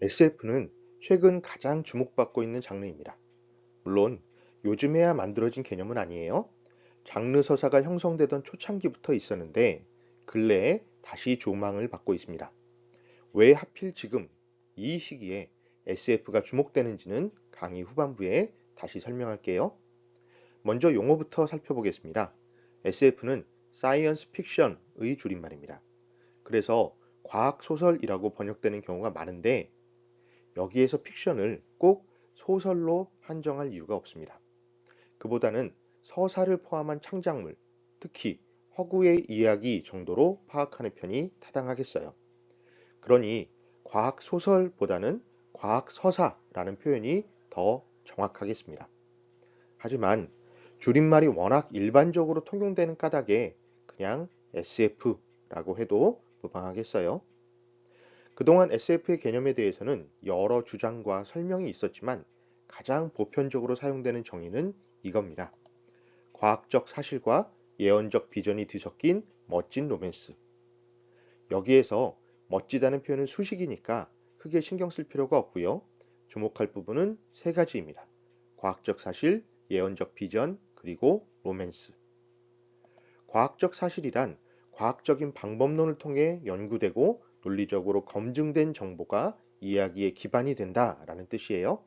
SF는 최근 가장 주목받고 있는 장르입니다. 물론 요즘에야 만들어진 개념은 아니에요. 장르 서사가 형성되던 초창기부터 있었는데 근래에 다시 조망을 받고 있습니다. 왜 하필 지금 이 시기에 SF가 주목되는지는 강의 후반부에 다시 설명할게요. 먼저 용어부터 살펴보겠습니다. SF는 사이언스 픽션의 줄임말입니다. 그래서 과학 소설이라고 번역되는 경우가 많은데 여기에서 픽션을 꼭 소설로 한정할 이유가 없습니다. 그보다는 서사를 포함한 창작물, 특히 허구의 이야기 정도로 파악하는 편이 타당하겠어요. 그러니 과학 소설보다는 과학 서사라는 표현이 더 정확하겠습니다. 하지만 줄임말이 워낙 일반적으로 통용되는 까닭에 그냥 SF라고 해도 무방하겠어요. 그동안 SF의 개념에 대해서는 여러 주장과 설명이 있었지만 가장 보편적으로 사용되는 정의는 이겁니다. 과학적 사실과 예언적 비전이 뒤섞인 멋진 로맨스. 여기에서 멋지다는 표현은 수식이니까 크게 신경 쓸 필요가 없고요. 주목할 부분은 세 가지입니다. 과학적 사실, 예언적 비전, 그리고 로맨스. 과학적 사실이란 과학적인 방법론을 통해 연구되고 논리적으로 검증된 정보가 이야기의 기반이 된다라는 뜻이에요.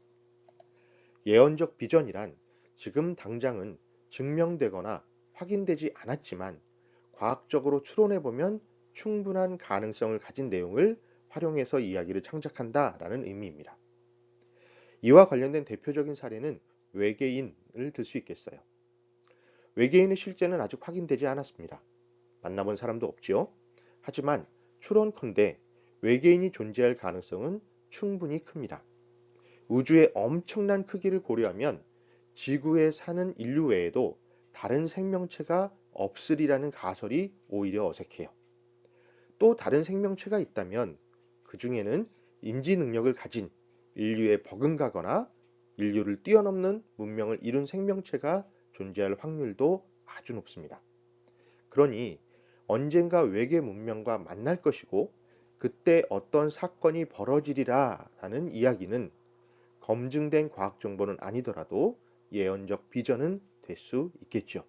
예언적 비전이란 지금 당장은 증명되거나 확인되지 않았지만 과학적으로 추론해보면 충분한 가능성을 가진 내용을 활용해서 이야기를 창작한다라는 의미입니다. 이와 관련된 대표적인 사례는 외계인을 들 수 있겠어요. 외계인의 실제는 아직 확인되지 않았습니다. 만나본 사람도 없지요. 하지만 추론컨대 외계인이 존재할 가능성은 충분히 큽니다. 우주의 엄청난 크기를 고려하면 지구에 사는 인류 외에도 다른 생명체가 없으리라는 가설이 오히려 어색해요. 또 다른 생명체가 있다면 그 중에는 인지 능력을 가진 인류에 버금가거나 인류를 뛰어넘는 문명을 이룬 생명체가 존재할 확률도 아주 높습니다. 그러니 언젠가 외계 문명과 만날 것이고 그때 어떤 사건이 벌어지리라 하는 이야기는 검증된 과학 정보는 아니더라도 예언적 비전은 될 수 있겠죠.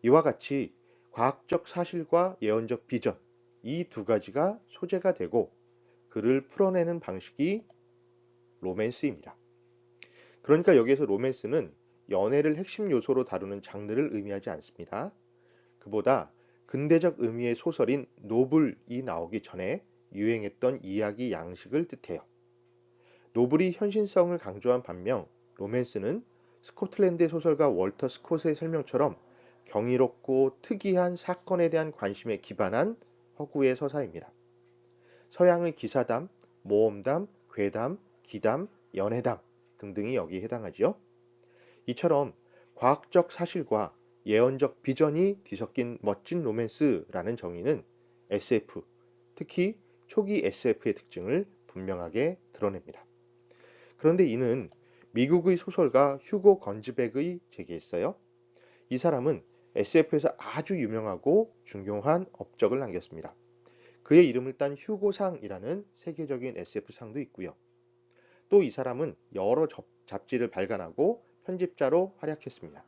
이와 같이 과학적 사실과 예언적 비전, 이 두 가지가 소재가 되고 그를 풀어내는 방식이 로맨스입니다. 그러니까 여기에서 로맨스는 연애를 핵심 요소로 다루는 장르를 의미하지 않습니다. 그보다 근대적 의미의 소설인 노블이 나오기 전에 유행했던 이야기 양식을 뜻해요. 노블이 현실성을 강조한 반면 로맨스는 스코틀랜드의 소설가 월터 스콧의 설명처럼 경이롭고 특이한 사건에 대한 관심에 기반한 허구의 서사입니다. 서양의 기사담, 모험담, 괴담, 기담, 연애담 등등이 여기에 해당하지요. 이처럼 과학적 사실과 예언적 비전이 뒤섞인 멋진 로맨스라는 정의는 SF, 특히 초기 SF의 특징을 분명하게 드러냅니다. 그런데 이는 미국의 소설가 휴고 건즈백의 제기했어요. 이 사람은 SF에서 아주 유명하고 중요한 업적을 남겼습니다. 그의 이름을 딴 휴고상이라는 세계적인 SF상도 있고요. 또 이 사람은 여러 잡지를 발간하고 편집자로 활약했습니다.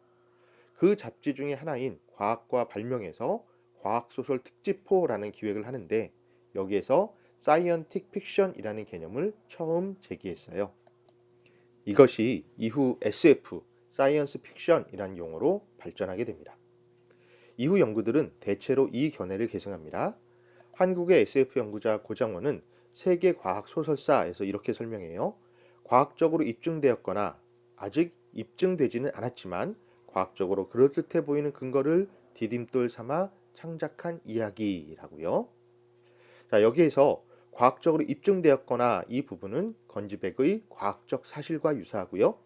그 잡지 중에 하나인 과학과 발명에서 과학소설 특집호라는 기획을 하는데 여기에서 사이언틱 픽션이라는 개념을 처음 제기했어요. 이것이 이후 SF, 사이언스 픽션이라는 용어로 발전하게 됩니다. 이후 연구들은 대체로 이 견해를 계승합니다. 한국의 SF 연구자 고장원은 세계 과학 소설사에서 이렇게 설명해요. 과학적으로 입증되었거나 아직 입증되지는 않았지만 과학적으로 그럴듯해 보이는 근거를 디딤돌 삼아 창작한 이야기라고요. 자, 여기에서 과학적으로 입증되었거나 이 부분은 건지백의 과학적 사실과 유사하고요.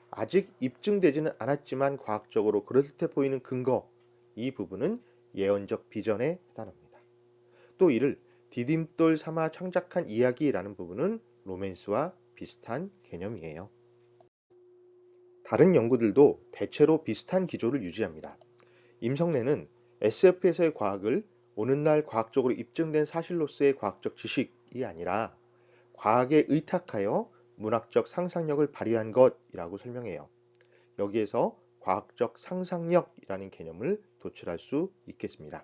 아직 입증되지는 않았지만 과학적으로 그럴듯해 보이는 근거 이 부분은 예언적 비전에 해당합니다. 또 이를 디딤돌 삼아 창작한 이야기라는 부분은 로맨스와 비슷한 개념이에요. 다른 연구들도 대체로 비슷한 기조를 유지합니다. 임성래는 SF에서의 과학을 오늘날 과학적으로 입증된 사실로서의 과학적 지식이 아니라 과학에 의탁하여 문학적 상상력을 발휘한 것이라고 설명해요. 여기에서 과학적 상상력이라는 개념을 도출할 수 있겠습니다.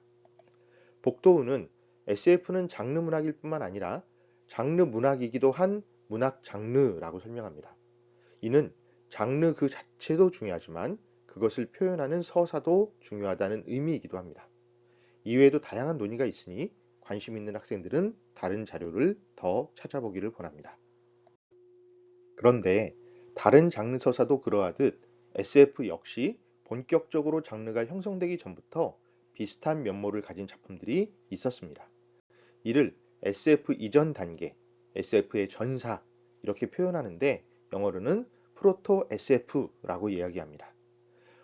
복도우는 SF는 장르 문학일 뿐만 아니라 장르 문학이기도 한 문학 장르라고 설명합니다. 이는 장르 그 자체도 중요하지만 그것을 표현하는 서사도 중요하다는 의미이기도 합니다. 이외에도 다양한 논의가 있으니 관심 있는 학생들은 다른 자료를 더 찾아보기를 권합니다. 그런데 다른 장르 서사도 그러하듯 SF 역시 본격적으로 장르가 형성되기 전부터 비슷한 면모를 가진 작품들이 있었습니다. 이를 SF 이전 단계, SF의 전사 이렇게 표현하는데 영어로는 프로토 SF라고 이야기합니다.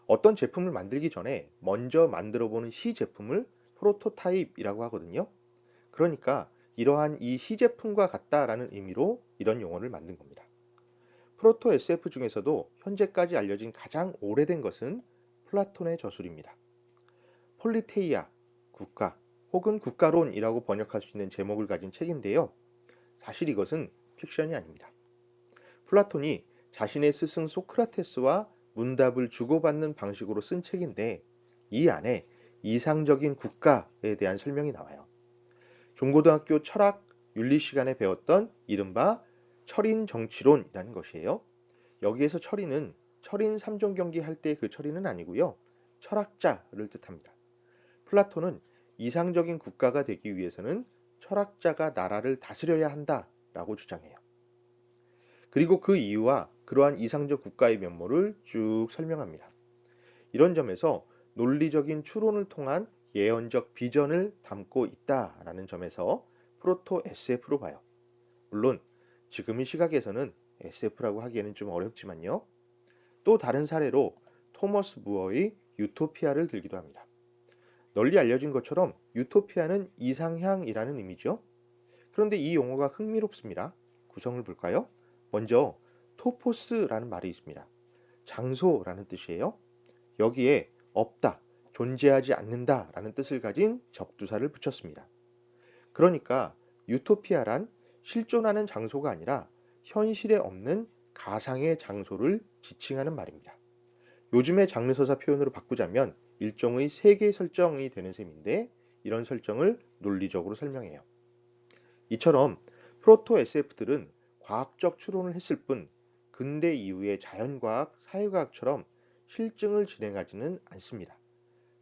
어떤 제품을 만들기 전에 먼저 만들어보는 시제품을 프로토타입이라고 하거든요. 그러니까 이러한 이 시제품과 같다라는 의미로 이런 용어를 만든 겁니다. 프로토 SF 중에서도 현재까지 알려진 가장 오래된 것은 플라톤의 저술입니다. 폴리테이아, 국가 혹은 국가론이라고 번역할 수 있는 제목을 가진 책인데요. 사실 이것은 픽션이 아닙니다. 플라톤이 자신의 스승 소크라테스와 문답을 주고받는 방식으로 쓴 책인데 이 안에 이상적인 국가에 대한 설명이 나와요. 중고등학교 철학 윤리 시간에 배웠던 이른바 철인 정치론이라는 것이에요. 여기에서 철인은 철인 3종 경기 할 때 그 철인은 아니고요. 철학자를 뜻합니다. 플라톤은 이상적인 국가가 되기 위해서는 철학자가 나라를 다스려야 한다라고 주장해요. 그리고 그 이유와 그러한 이상적 국가의 면모를 쭉 설명합니다. 이런 점에서 논리적인 추론을 통한 예언적 비전을 담고 있다라는 점에서 프로토 SF로 봐요. 물론 지금의 시각에서는 SF라고 하기에는 좀 어렵지만요. 또 다른 사례로 토머스 무어의 유토피아를 들기도 합니다. 널리 알려진 것처럼 유토피아는 이상향이라는 의미죠. 그런데 이 용어가 흥미롭습니다. 구성을 볼까요? 먼저 토포스라는 말이 있습니다. 장소라는 뜻이에요. 여기에 없다, 존재하지 않는다 라는 뜻을 가진 접두사를 붙였습니다. 그러니까 유토피아란 실존하는 장소가 아니라 현실에 없는 가상의 장소를 지칭하는 말입니다. 요즘의 장르서사 표현으로 바꾸자면 일종의 세계 설정이 되는 셈인데 이런 설정을 논리적으로 설명해요. 이처럼 프로토 SF들은 과학적 추론을 했을 뿐 근대 이후의 자연과학, 사회과학처럼 실증을 진행하지는 않습니다.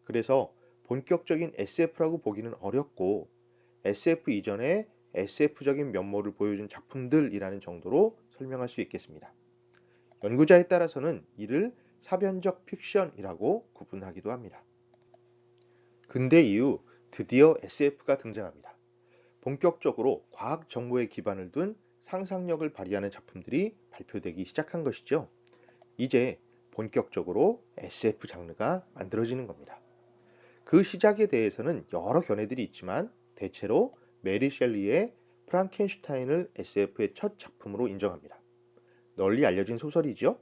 그래서 본격적인 SF라고 보기는 어렵고 SF 이전에 SF적인 면모를 보여준 작품들이라는 정도로 설명할 수 있겠습니다. 연구자에 따라서는 이를 사변적 픽션이라고 구분하기도 합니다. 근대 이후 드디어 SF가 등장합니다. 본격적으로 과학 정보에 기반을 둔 상상력을 발휘하는 작품들이 발표되기 시작한 것이죠. 이제 본격적으로 SF 장르가 만들어지는 겁니다. 그 시작에 대해서는 여러 견해들이 있지만 대체로 메리 셸리의 프랑켄슈타인을 SF의 첫 작품으로 인정합니다. 널리 알려진 소설이죠.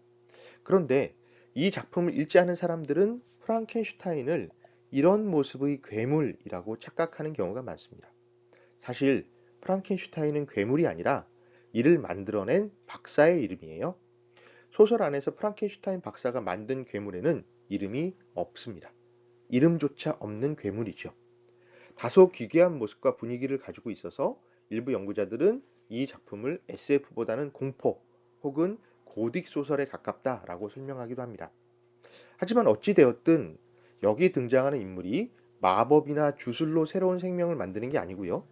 그런데 이 작품을 읽지 않은 사람들은 프랑켄슈타인을 이런 모습의 괴물이라고 착각하는 경우가 많습니다. 사실 프랑켄슈타인은 괴물이 아니라 이를 만들어낸 박사의 이름이에요. 소설 안에서 프랑켄슈타인 박사가 만든 괴물에는 이름이 없습니다. 이름조차 없는 괴물이죠. 다소 기괴한 모습과 분위기를 가지고 있어서 일부 연구자들은 이 작품을 SF보다는 공포 혹은 고딕 소설에 가깝다라고 설명하기도 합니다. 하지만 어찌되었든 여기 등장하는 인물이 마법이나 주술로 새로운 생명을 만드는 게 아니고요.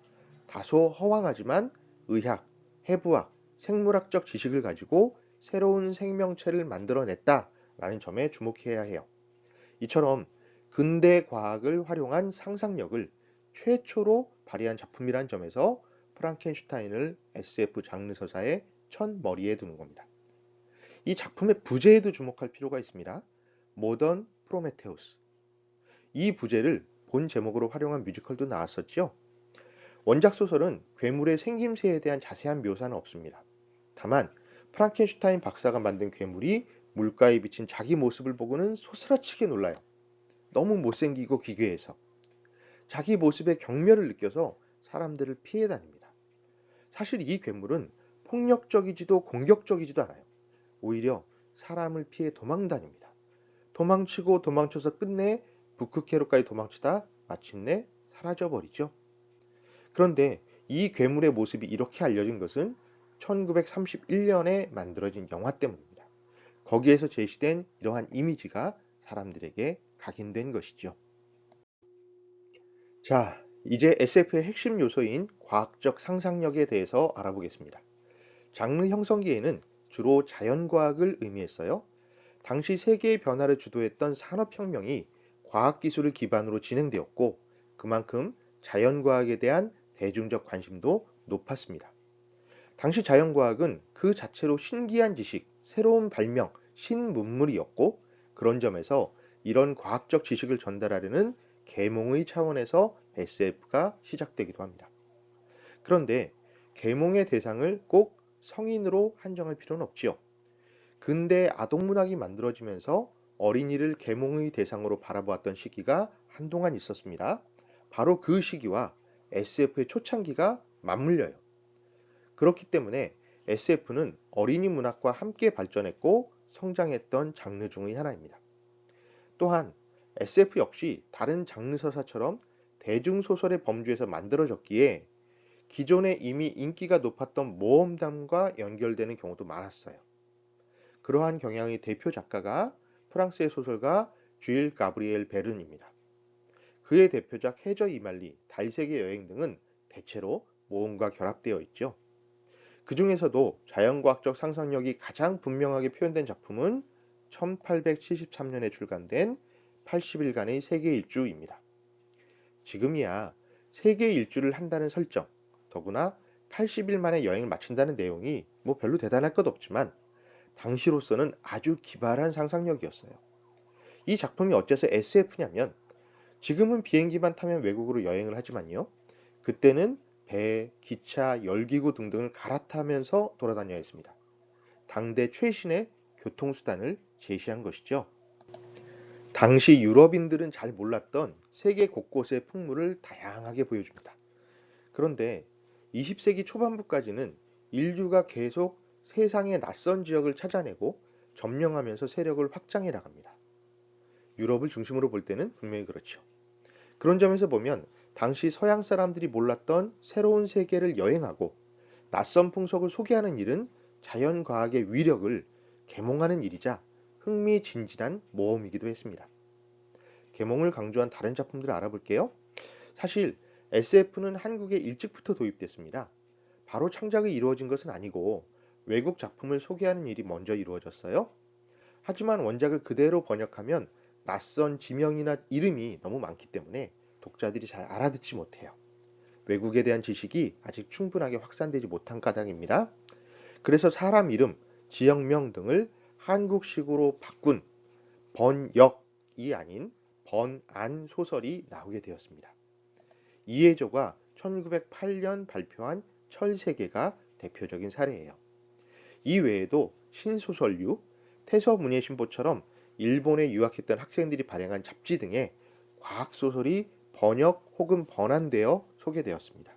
다소 허황하지만 의학, 해부학, 생물학적 지식을 가지고 새로운 생명체를 만들어냈다라는 점에 주목해야 해요. 이처럼 근대 과학을 활용한 상상력을 최초로 발휘한 작품이란 점에서 프랑켄슈타인을 SF 장르 서사의 첫 머리에 두는 겁니다. 이 작품의 부제에도 주목할 필요가 있습니다. 모던 프로메테우스. 이 부제를 본 제목으로 활용한 뮤지컬도 나왔었죠. 원작 소설은 괴물의 생김새에 대한 자세한 묘사는 없습니다. 다만 프랑켄슈타인 박사가 만든 괴물이 물가에 비친 자기 모습을 보고는 소스라치게 놀라요. 너무 못생기고 기괴해서. 자기 모습에 경멸을 느껴서 사람들을 피해 다닙니다. 사실 이 괴물은 폭력적이지도 공격적이지도 않아요. 오히려 사람을 피해 도망 다닙니다. 도망치고 도망쳐서 끝내 북극해로까지 도망치다 마침내 사라져버리죠. 그런데 이 괴물의 모습이 이렇게 알려진 것은 1931년에 만들어진 영화 때문입니다. 거기에서 제시된 이러한 이미지가 사람들에게 각인된 것이죠. 자, 이제 SF의 핵심 요소인 과학적 상상력에 대해서 알아보겠습니다. 장르 형성기에는 주로 자연과학을 의미했어요. 당시 세계의 변화를 주도했던 산업혁명이 과학기술을 기반으로 진행되었고, 그만큼 자연과학에 대한 대중적 관심도 높았습니다. 당시 자연과학은 그 자체로 신기한 지식, 새로운 발명, 신문물이었고, 그런 점에서 이런 과학적 지식을 전달하려는 계몽의 차원에서 SF가 시작되기도 합니다. 그런데 계몽의 대상을 꼭 성인으로 한정할 필요는 없지요. 근대 아동문학이 만들어지면서 어린이를 계몽의 대상으로 바라보았던 시기가 한동안 있었습니다. 바로 그 시기와 SF의 초창기가 맞물려요. 그렇기 때문에 SF는 어린이 문학과 함께 발전했고 성장했던 장르 중의 하나입니다. 또한 SF 역시 다른 장르 서사처럼 대중소설의 범주에서 만들어졌기에 기존에 이미 인기가 높았던 모험담과 연결되는 경우도 많았어요. 그러한 경향의 대표 작가가 프랑스의 소설가 쥘 가브리엘 베른입니다. 그의 대표작 해저 이말리, 달세계 여행 등은 대체로 모험과 결합되어 있죠. 그 중에서도 자연과학적 상상력이 가장 분명하게 표현된 작품은 1873년에 출간된 80일간의 세계 일주입니다. 지금이야 세계 일주를 한다는 설정, 더구나 80일 만에 여행을 마친다는 내용이 뭐 별로 대단할 것 없지만 당시로서는 아주 기발한 상상력이었어요. 이 작품이 어째서 SF냐면 지금은 비행기만 타면 외국으로 여행을 하지만요. 그때는 배, 기차, 열기구 등등을 갈아타면서 돌아다녀야 했습니다. 당대 최신의 교통수단을 제시한 것이죠. 당시 유럽인들은 잘 몰랐던 세계 곳곳의 풍물을 다양하게 보여줍니다. 그런데 20세기 초반부까지는 인류가 계속 세상의 낯선 지역을 찾아내고 점령하면서 세력을 확장해 나갑니다. 유럽을 중심으로 볼 때는 분명히 그렇죠. 그런 점에서 보면 당시 서양 사람들이 몰랐던 새로운 세계를 여행하고 낯선 풍속을 소개하는 일은 자연과학의 위력을 계몽하는 일이자 흥미진진한 모험이기도 했습니다. 계몽을 강조한 다른 작품들을 알아볼게요. 사실 SF는 한국에 일찍부터 도입됐습니다. 바로 창작이 이루어진 것은 아니고 외국 작품을 소개하는 일이 먼저 이루어졌어요. 하지만 원작을 그대로 번역하면 낯선 지명이나 이름이 너무 많기 때문에 독자들이 잘 알아듣지 못해요. 외국에 대한 지식이 아직 충분하게 확산되지 못한 까닭입니다. 그래서 사람 이름, 지역명 등을 한국식으로 바꾼 번역이 아닌 번안 소설이 나오게 되었습니다. 이해조가 1908년 발표한 철세계가 대표적인 사례예요. 이 외에도 신소설류, 태서문예신보처럼 일본에 유학했던 학생들이 발행한 잡지 등에 과학소설이 번역 혹은 번안되어 소개되었습니다.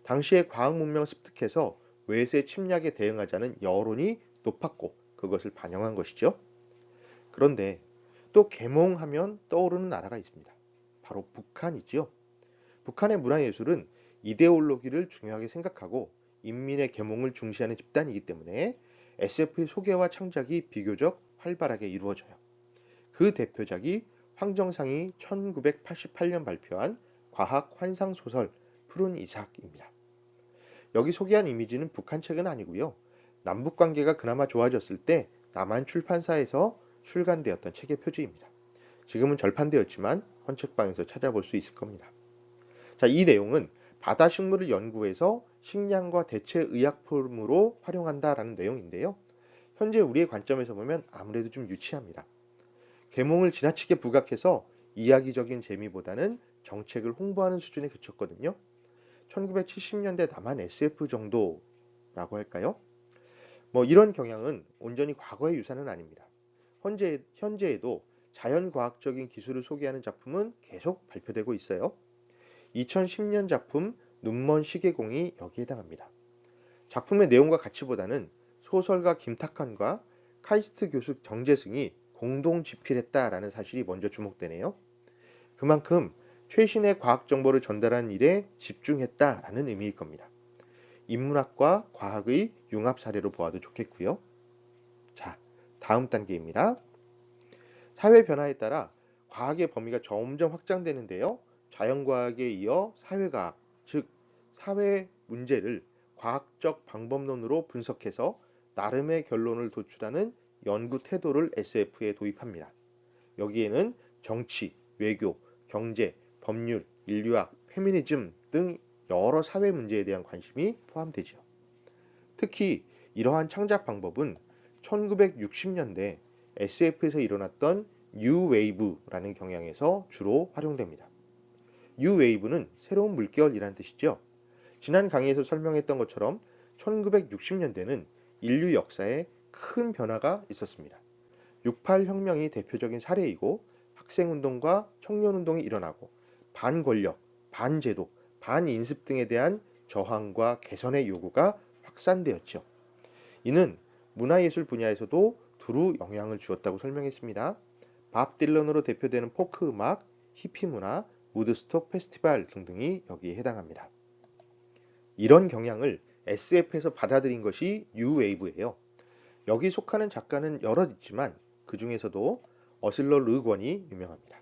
당시의 과학 문명을 습득해서 외세 침략에 대응하자는 여론이 높았고 그것을 반영한 것이죠. 그런데 또 계몽하면 떠오르는 나라가 있습니다. 바로 북한이지요. 북한의 문화예술은 이데올로기를 중요하게 생각하고 인민의 계몽을 중시하는 집단이기 때문에 SF의 소개와 창작이 비교적 활발하게 이루어져요. 그 대표작이 황정상이 1988년 발표한 과학 환상 소설 푸른 이삭입니다. 여기 소개한 이미지는 북한 책은 아니고요. 남북 관계가 그나마 좋아졌을 때 남한 출판사에서 출간되었던 책의 표지입니다. 지금은 절판되었지만 헌책방에서 찾아볼 수 있을 겁니다. 자, 이 내용은 바다 식물을 연구해서 식량과 대체 의약품으로 활용한다라는 내용인데요. 현재 우리의 관점에서 보면 아무래도 좀 유치합니다. 계몽을 지나치게 부각해서 이야기적인 재미보다는 정책을 홍보하는 수준에 그쳤거든요. 1970년대 남한 SF 정도라고 할까요? 뭐 이런 경향은 온전히 과거의 유산은 아닙니다. 현재에도 자연과학적인 기술을 소개하는 작품은 계속 발표되고 있어요. 2010년 작품 눈먼 시계공이 여기에 해당합니다. 작품의 내용과 가치보다는 소설가 김탁환과 카이스트 교수 정재승이 공동 집필했다라는 사실이 먼저 주목되네요. 그만큼 최신의 과학 정보를 전달하는 일에 집중했다라는 의미일 겁니다. 인문학과 과학의 융합 사례로 보아도 좋겠고요. 자, 다음 단계입니다. 사회 변화에 따라 과학의 범위가 점점 확장되는데요. 자연과학에 이어 사회과학, 즉 사회 문제를 과학적 방법론으로 분석해서 나름의 결론을 도출하는 연구 태도를 SF에 도입합니다. 여기에는 정치, 외교, 경제, 법률, 인류학, 페미니즘 등 여러 사회 문제에 대한 관심이 포함되죠. 특히 이러한 창작 방법은 1960년대 SF에서 일어났던 뉴웨이브라는 경향에서 주로 활용됩니다. 뉴웨이브는 새로운 물결이라는 뜻이죠. 지난 강의에서 설명했던 것처럼 1960년대는 인류 역사에 큰 변화가 있었습니다. 68 혁명이 대표적인 사례이고 학생운동과 청년운동이 일어나고 반권력, 반제도, 반인습 등에 대한 저항과 개선의 요구가 확산되었죠. 이는 문화예술 분야에서도 두루 영향을 주었다고 설명했습니다. 밥 딜런으로 대표되는 포크 음악, 히피 문화, 우드스톡 페스티벌 등등이 여기에 해당합니다. 이런 경향을 SF에서 받아들인 것이 뉴웨이브예요. 여기 속하는 작가는 여럿 있지만 그 중에서도 어슬러 르권이 유명합니다.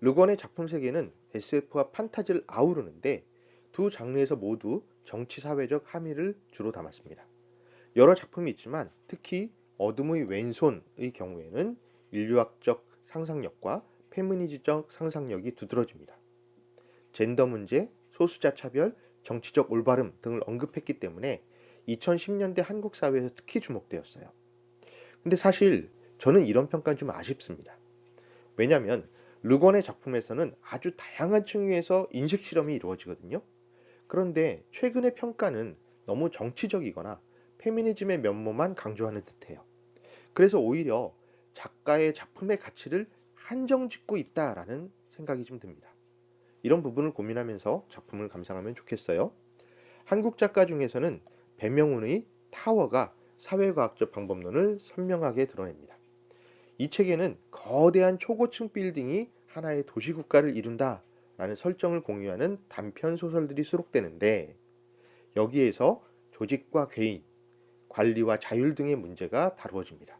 르권의 작품 세계는 SF와 판타지를 아우르는데 두 장르에서 모두 정치 사회적 함의를 주로 담았습니다. 여러 작품이 있지만 특히 어둠의 왼손의 경우에는 인류학적 상상력과 페미니즘적 상상력이 두드러집니다. 젠더 문제, 소수자 차별, 정치적 올바름 등을 언급했기 때문에 2010년대 한국 사회에서 특히 주목되었어요. 근데 사실 저는 이런 평가는 좀 아쉽습니다. 왜냐하면 르권의 작품에서는 아주 다양한 층위에서 인식 실험이 이루어지거든요. 그런데 최근의 평가는 너무 정치적이거나 페미니즘의 면모만 강조하는 듯해요. 그래서 오히려 작가의 작품의 가치를 한정짓고 있다라는 생각이 좀 듭니다. 이런 부분을 고민하면서 작품을 감상하면 좋겠어요. 한국 작가 중에서는 배명훈의 타워가 사회과학적 방법론을 선명하게 드러냅니다. 이 책에는 거대한 초고층 빌딩이 하나의 도시국가를 이룬다라는 설정을 공유하는 단편 소설들이 수록되는데 여기에서 조직과 개인, 관리와 자율 등의 문제가 다루어집니다.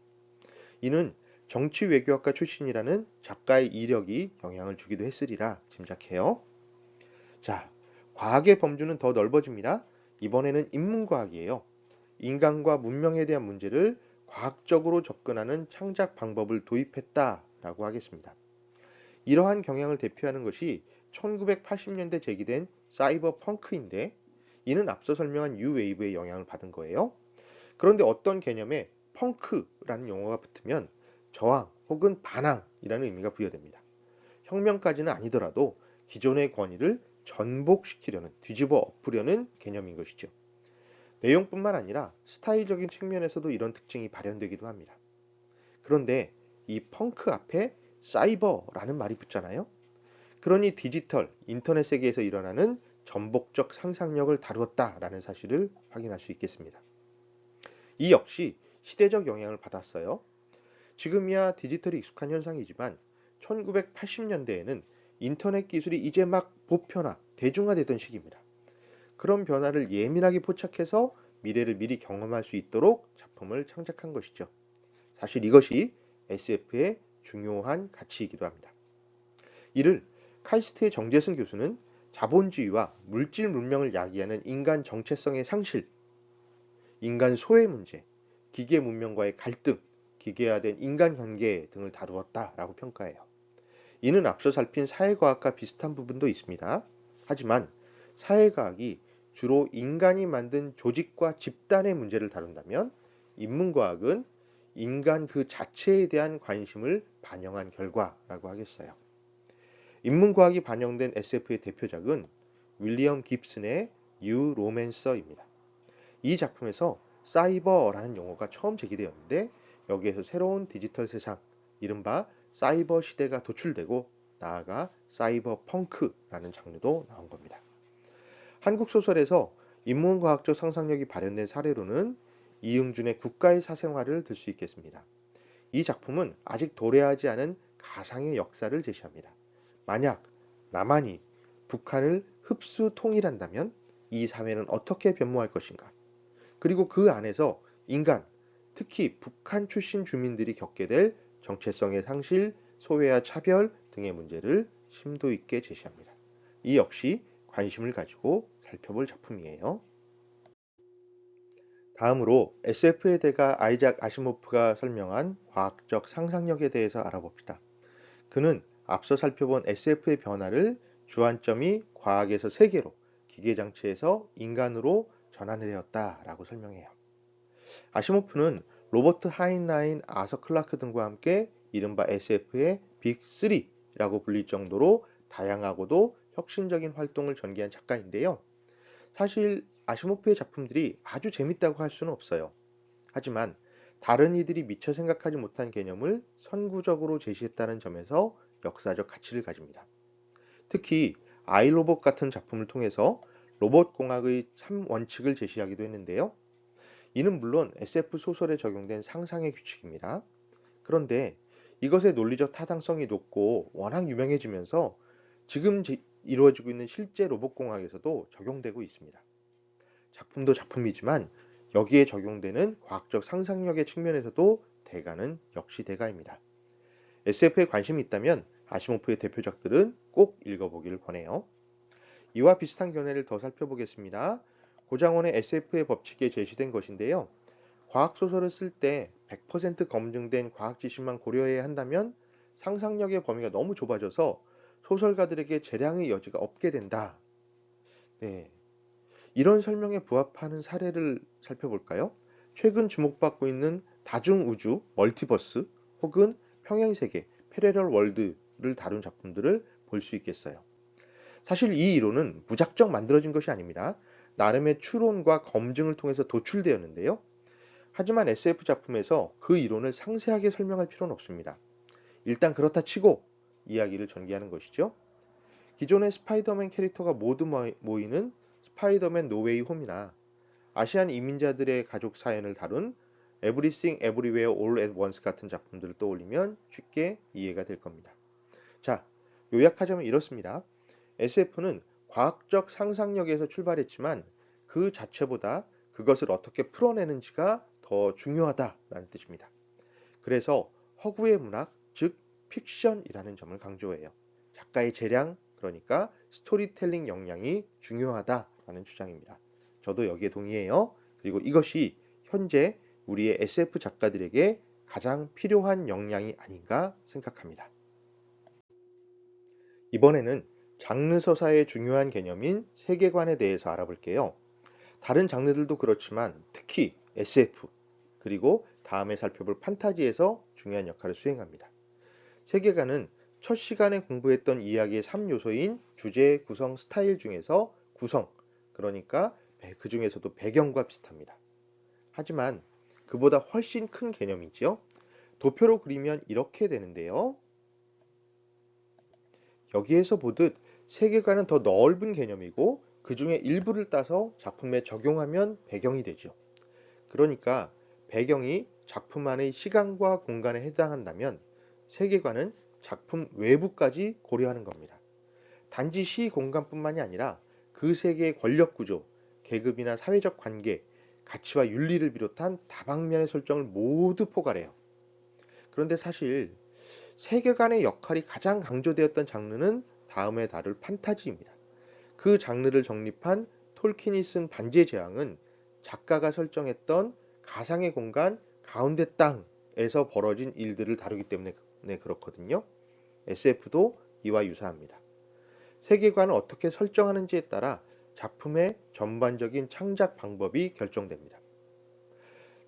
이는 정치 외교학과 출신이라는 작가의 이력이 영향을 주기도 했으리라 짐작해요. 자, 과학의 범주는 더 넓어집니다. 이번에는 인문과학이에요. 인간과 문명에 대한 문제를 과학적으로 접근하는 창작 방법을 도입했다라고 하겠습니다. 이러한 경향을 대표하는 것이 1980년대 제기된 사이버 펑크인데 이는 앞서 설명한 뉴웨이브의 영향을 받은 거예요. 그런데 어떤 개념에 펑크라는 용어가 붙으면 저항 혹은 반항이라는 의미가 부여됩니다. 혁명까지는 아니더라도 기존의 권위를 전복시키려는, 뒤집어 엎으려는 개념인 것이죠. 내용뿐만 아니라 스타일적인 측면에서도 이런 특징이 발현되기도 합니다. 그런데 이 펑크 앞에 사이버라는 말이 붙잖아요. 그러니 디지털, 인터넷 세계에서 일어나는 전복적 상상력을 다루었다라는 사실을 확인할 수 있겠습니다. 이 역시 시대적 영향을 받았어요. 지금이야 디지털이 익숙한 현상이지만 1980년대에는 인터넷 기술이 이제 막 보편화, 대중화되던 시기입니다. 그런 변화를 예민하게 포착해서 미래를 미리 경험할 수 있도록 작품을 창작한 것이죠. 사실 이것이 SF의 중요한 가치이기도 합니다. 이를 카이스트의 정재승 교수는 자본주의와 물질 문명을 야기하는 인간 정체성의 상실, 인간 소외 문제, 기계 문명과의 갈등, 기계화된 인간관계 등을 다루었다라고 평가해요. 이는 앞서 살핀 사회과학과 비슷한 부분도 있습니다. 하지만 사회과학이 주로 인간이 만든 조직과 집단의 문제를 다룬다면 인문과학은 인간 그 자체에 대한 관심을 반영한 결과라고 하겠어요. 인문과학이 반영된 SF의 대표작은 윌리엄 깁슨의 뉴 로맨서입니다. 이 작품에서 사이버라는 용어가 처음 제기되었는데 여기에서 새로운 디지털 세상, 이른바 사이버 시대가 도출되고 나아가 사이버 펑크라는 장르도 나온 겁니다. 한국 소설에서 인문과학적 상상력이 발현된 사례로는 이응준의 국가의 사생활을 들 수 있겠습니다. 이 작품은 아직 도래하지 않은 가상의 역사를 제시합니다. 만약 남한이 북한을 흡수 통일한다면 이 사회는 어떻게 변모할 것인가? 그리고 그 안에서 인간, 특히 북한 출신 주민들이 겪게 될 정체성의 상실, 소외와 차별 등의 문제를 심도 있게 제시합니다. 이 역시 관심을 가지고 살펴볼 작품이에요. 다음으로 SF의 대가 아이작 아시모프가 설명한 과학적 상상력에 대해서 알아봅시다. 그는 앞서 살펴본 SF의 변화를 주안점이 과학에서 세계로, 기계장치에서 인간으로 전환되었다라고 설명해요. 아시모프는 로버트 하인라인, 아서 클라크 등과 함께 이른바 SF의 빅 3라고 불릴 정도로 다양하고도 혁신적인 활동을 전개한 작가인데요. 사실 아시모프의 작품들이 아주 재밌다고 할 수는 없어요. 하지만 다른 이들이 미처 생각하지 못한 개념을 선구적으로 제시했다는 점에서 역사적 가치를 가집니다. 특히 아이로봇 같은 작품을 통해서 로봇 공학의 3원칙을 제시하기도 했는데요. 이는 물론 SF 소설에 적용된 상상의 규칙입니다. 그런데 이것의 논리적 타당성이 높고 워낙 유명해지면서 지금 이루어지고 있는 실제 로봇 공학에서도 적용되고 있습니다. 작품도 작품이지만 여기에 적용되는 과학적 상상력의 측면에서도 대가는 역시 대가입니다. SF에 관심이 있다면 아시모프의 대표작들은 꼭 읽어보기를 권해요. 이와 비슷한 견해를 더 살펴보겠습니다. 고장원의 SF의 법칙에 제시된 것인데요. 과학소설을 쓸 때 100% 검증된 과학 지식만 고려해야 한다면 상상력의 범위가 너무 좁아져서 소설가들에게 재량의 여지가 없게 된다. 네, 이런 설명에 부합하는 사례를 살펴볼까요? 최근 주목받고 있는 다중우주, 멀티버스 혹은 평행세계, 패러럴 월드를 다룬 작품들을 볼 수 있겠어요. 사실 이 이론은 무작정 만들어진 것이 아닙니다. 나름의 추론과 검증을 통해서 도출되었는데요. 하지만 SF 작품에서 그 이론을 상세하게 설명할 필요는 없습니다. 일단 그렇다 치고 이야기를 전개하는 것이죠. 기존의 스파이더맨 캐릭터가 모두 모이는 스파이더맨 노웨이 홈이나 아시안 이민자들의 가족 사연을 다룬 Everything Everywhere All at Once 같은 작품들을 떠올리면 쉽게 이해가 될 겁니다. 자, 요약하자면 이렇습니다. SF는 과학적 상상력에서 출발했지만 그 자체보다 그것을 어떻게 풀어내는지가 더 중요하다라는 뜻입니다. 그래서 허구의 문학, 즉 픽션이라는 점을 강조해요. 작가의 재량, 그러니까 스토리텔링 역량이 중요하다라는 주장입니다. 저도 여기에 동의해요. 그리고 이것이 현재 우리의 SF 작가들에게 가장 필요한 역량이 아닌가 생각합니다. 이번에는 장르 서사의 중요한 개념인 세계관에 대해서 알아볼게요. 다른 장르들도 그렇지만 특히 SF, 그리고 다음에 살펴볼 판타지에서 중요한 역할을 수행합니다. 세계관은 첫 시간에 공부했던 이야기의 3요소인 주제, 구성, 스타일 중에서 구성, 그러니까 그 중에서도 배경과 비슷합니다. 하지만 그보다 훨씬 큰 개념이지요. 도표로 그리면 이렇게 되는데요. 여기에서 보듯 세계관은 더 넓은 개념이고 그 중에 일부를 따서 작품에 적용하면 배경이 되죠. 그러니까 배경이 작품 안의 시간과 공간에 해당한다면 세계관은 작품 외부까지 고려하는 겁니다. 단지 시 공간뿐만이 아니라 그 세계의 권력 구조, 계급이나 사회적 관계, 가치와 윤리를 비롯한 다방면의 설정을 모두 포괄해요. 그런데 사실 세계관의 역할이 가장 강조되었던 장르는 다음에 다룰 판타지입니다. 그 장르를 정립한 톨킨이 쓴 반지의 제왕은 작가가 설정했던 가상의 공간 가운데 땅에서 벌어진 일들을 다루기 때문에 그렇거든요. SF도 이와 유사합니다. 세계관을 어떻게 설정하는지에 따라 작품의 전반적인 창작 방법이 결정됩니다.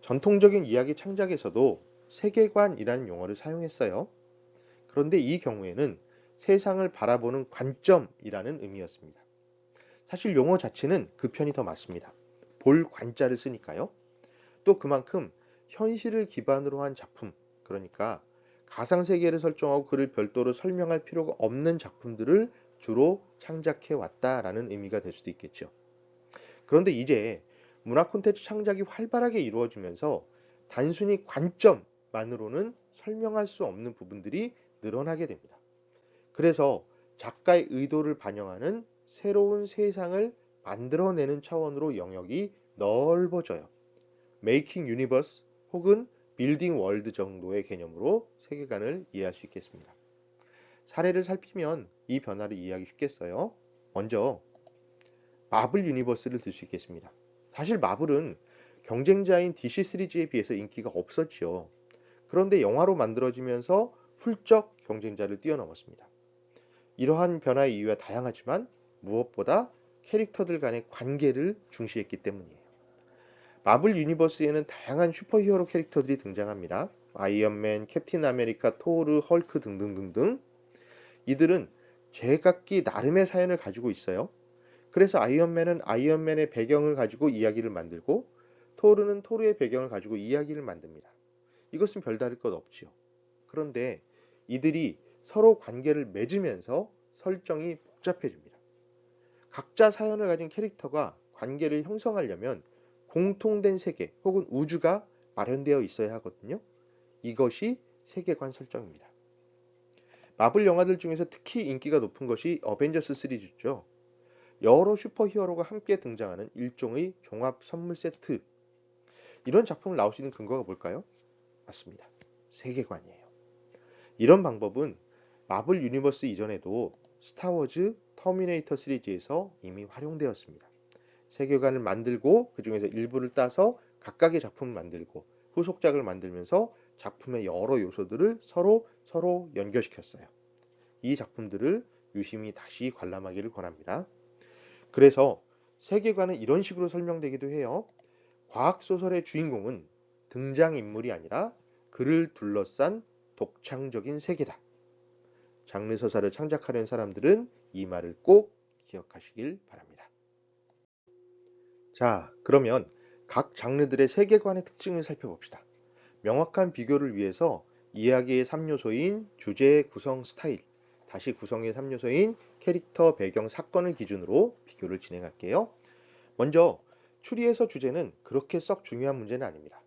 전통적인 이야기 창작에서도 세계관이라는 용어를 사용했어요. 그런데 이 경우에는 세상을 바라보는 관점이라는 의미였습니다. 사실 용어 자체는 그 편이 더 맞습니다. 볼 관자를 쓰니까요. 또 그만큼 현실을 기반으로 한 작품, 그러니까 가상세계를 설정하고 그를 별도로 설명할 필요가 없는 작품들을 주로 창작해 왔다라는 의미가 될 수도 있겠죠. 그런데 이제 문화 콘텐츠 창작이 활발하게 이루어지면서 단순히 관점만으로는 설명할 수 없는 부분들이 늘어나게 됩니다. 그래서 작가의 의도를 반영하는 새로운 세상을 만들어내는 차원으로 영역이 넓어져요. 메이킹 유니버스 혹은 빌딩 월드 정도의 개념으로 세계관을 이해할 수 있겠습니다. 사례를 살피면 이 변화를 이해하기 쉽겠어요. 먼저 마블 유니버스를 들 수 있겠습니다. 사실 마블은 경쟁자인 DC 시리즈에 비해서 인기가 없었지요. 그런데 영화로 만들어지면서 훌쩍 경쟁자를 뛰어넘었습니다. 이러한 변화의 이유가 다양하지만 무엇보다 캐릭터들 간의 관계를 중시했기 때문이에요. 마블 유니버스에는 다양한 슈퍼히어로 캐릭터들이 등장합니다. 아이언맨, 캡틴 아메리카, 토르, 헐크 등등등등. 이들은 제각기 나름의 사연을 가지고 있어요. 그래서 아이언맨은 아이언맨의 배경을 가지고 이야기를 만들고 토르는 토르의 배경을 가지고 이야기를 만듭니다. 이것은 별다를 것 없지요. 그런데 이들이 서로 관계를 맺으면서 설정이 복잡해집니다. 각자 사연을 가진 캐릭터가 관계를 형성하려면 공통된 세계 혹은 우주가 마련되어 있어야 하거든요. 이것이 세계관 설정입니다. 마블 영화들 중에서 특히 인기가 높은 것이 어벤져스 시리즈죠. 여러 슈퍼히어로가 함께 등장하는 일종의 종합 선물 세트. 이런 작품을 나올 수 있는 근거가 뭘까요? 맞습니다. 세계관이에요. 이런 방법은 마블 유니버스 이전에도 스타워즈, 터미네이터 시리즈에서 이미 활용되었습니다. 세계관을 만들고 그 중에서 일부를 따서 각각의 작품을 만들고 후속작을 만들면서 작품의 여러 요소들을 서로 연결시켰어요. 이 작품들을 유심히 다시 관람하기를 권합니다. 그래서 세계관은 이런 식으로 설명되기도 해요. 과학소설의 주인공은 등장인물이 아니라 그를 둘러싼 독창적인 세계다. 장르 서사를 창작하려는 사람들은 이 말을 꼭 기억하시길 바랍니다. 자, 그러면 각 장르들의 세계관의 특징을 살펴봅시다. 명확한 비교를 위해서 이야기의 3요소인 주제, 구성, 스타일, 다시 구성의 3요소인 캐릭터, 배경, 사건을 기준으로 비교를 진행할게요. 먼저 추리에서 주제는 그렇게 썩 중요한 문제는 아닙니다.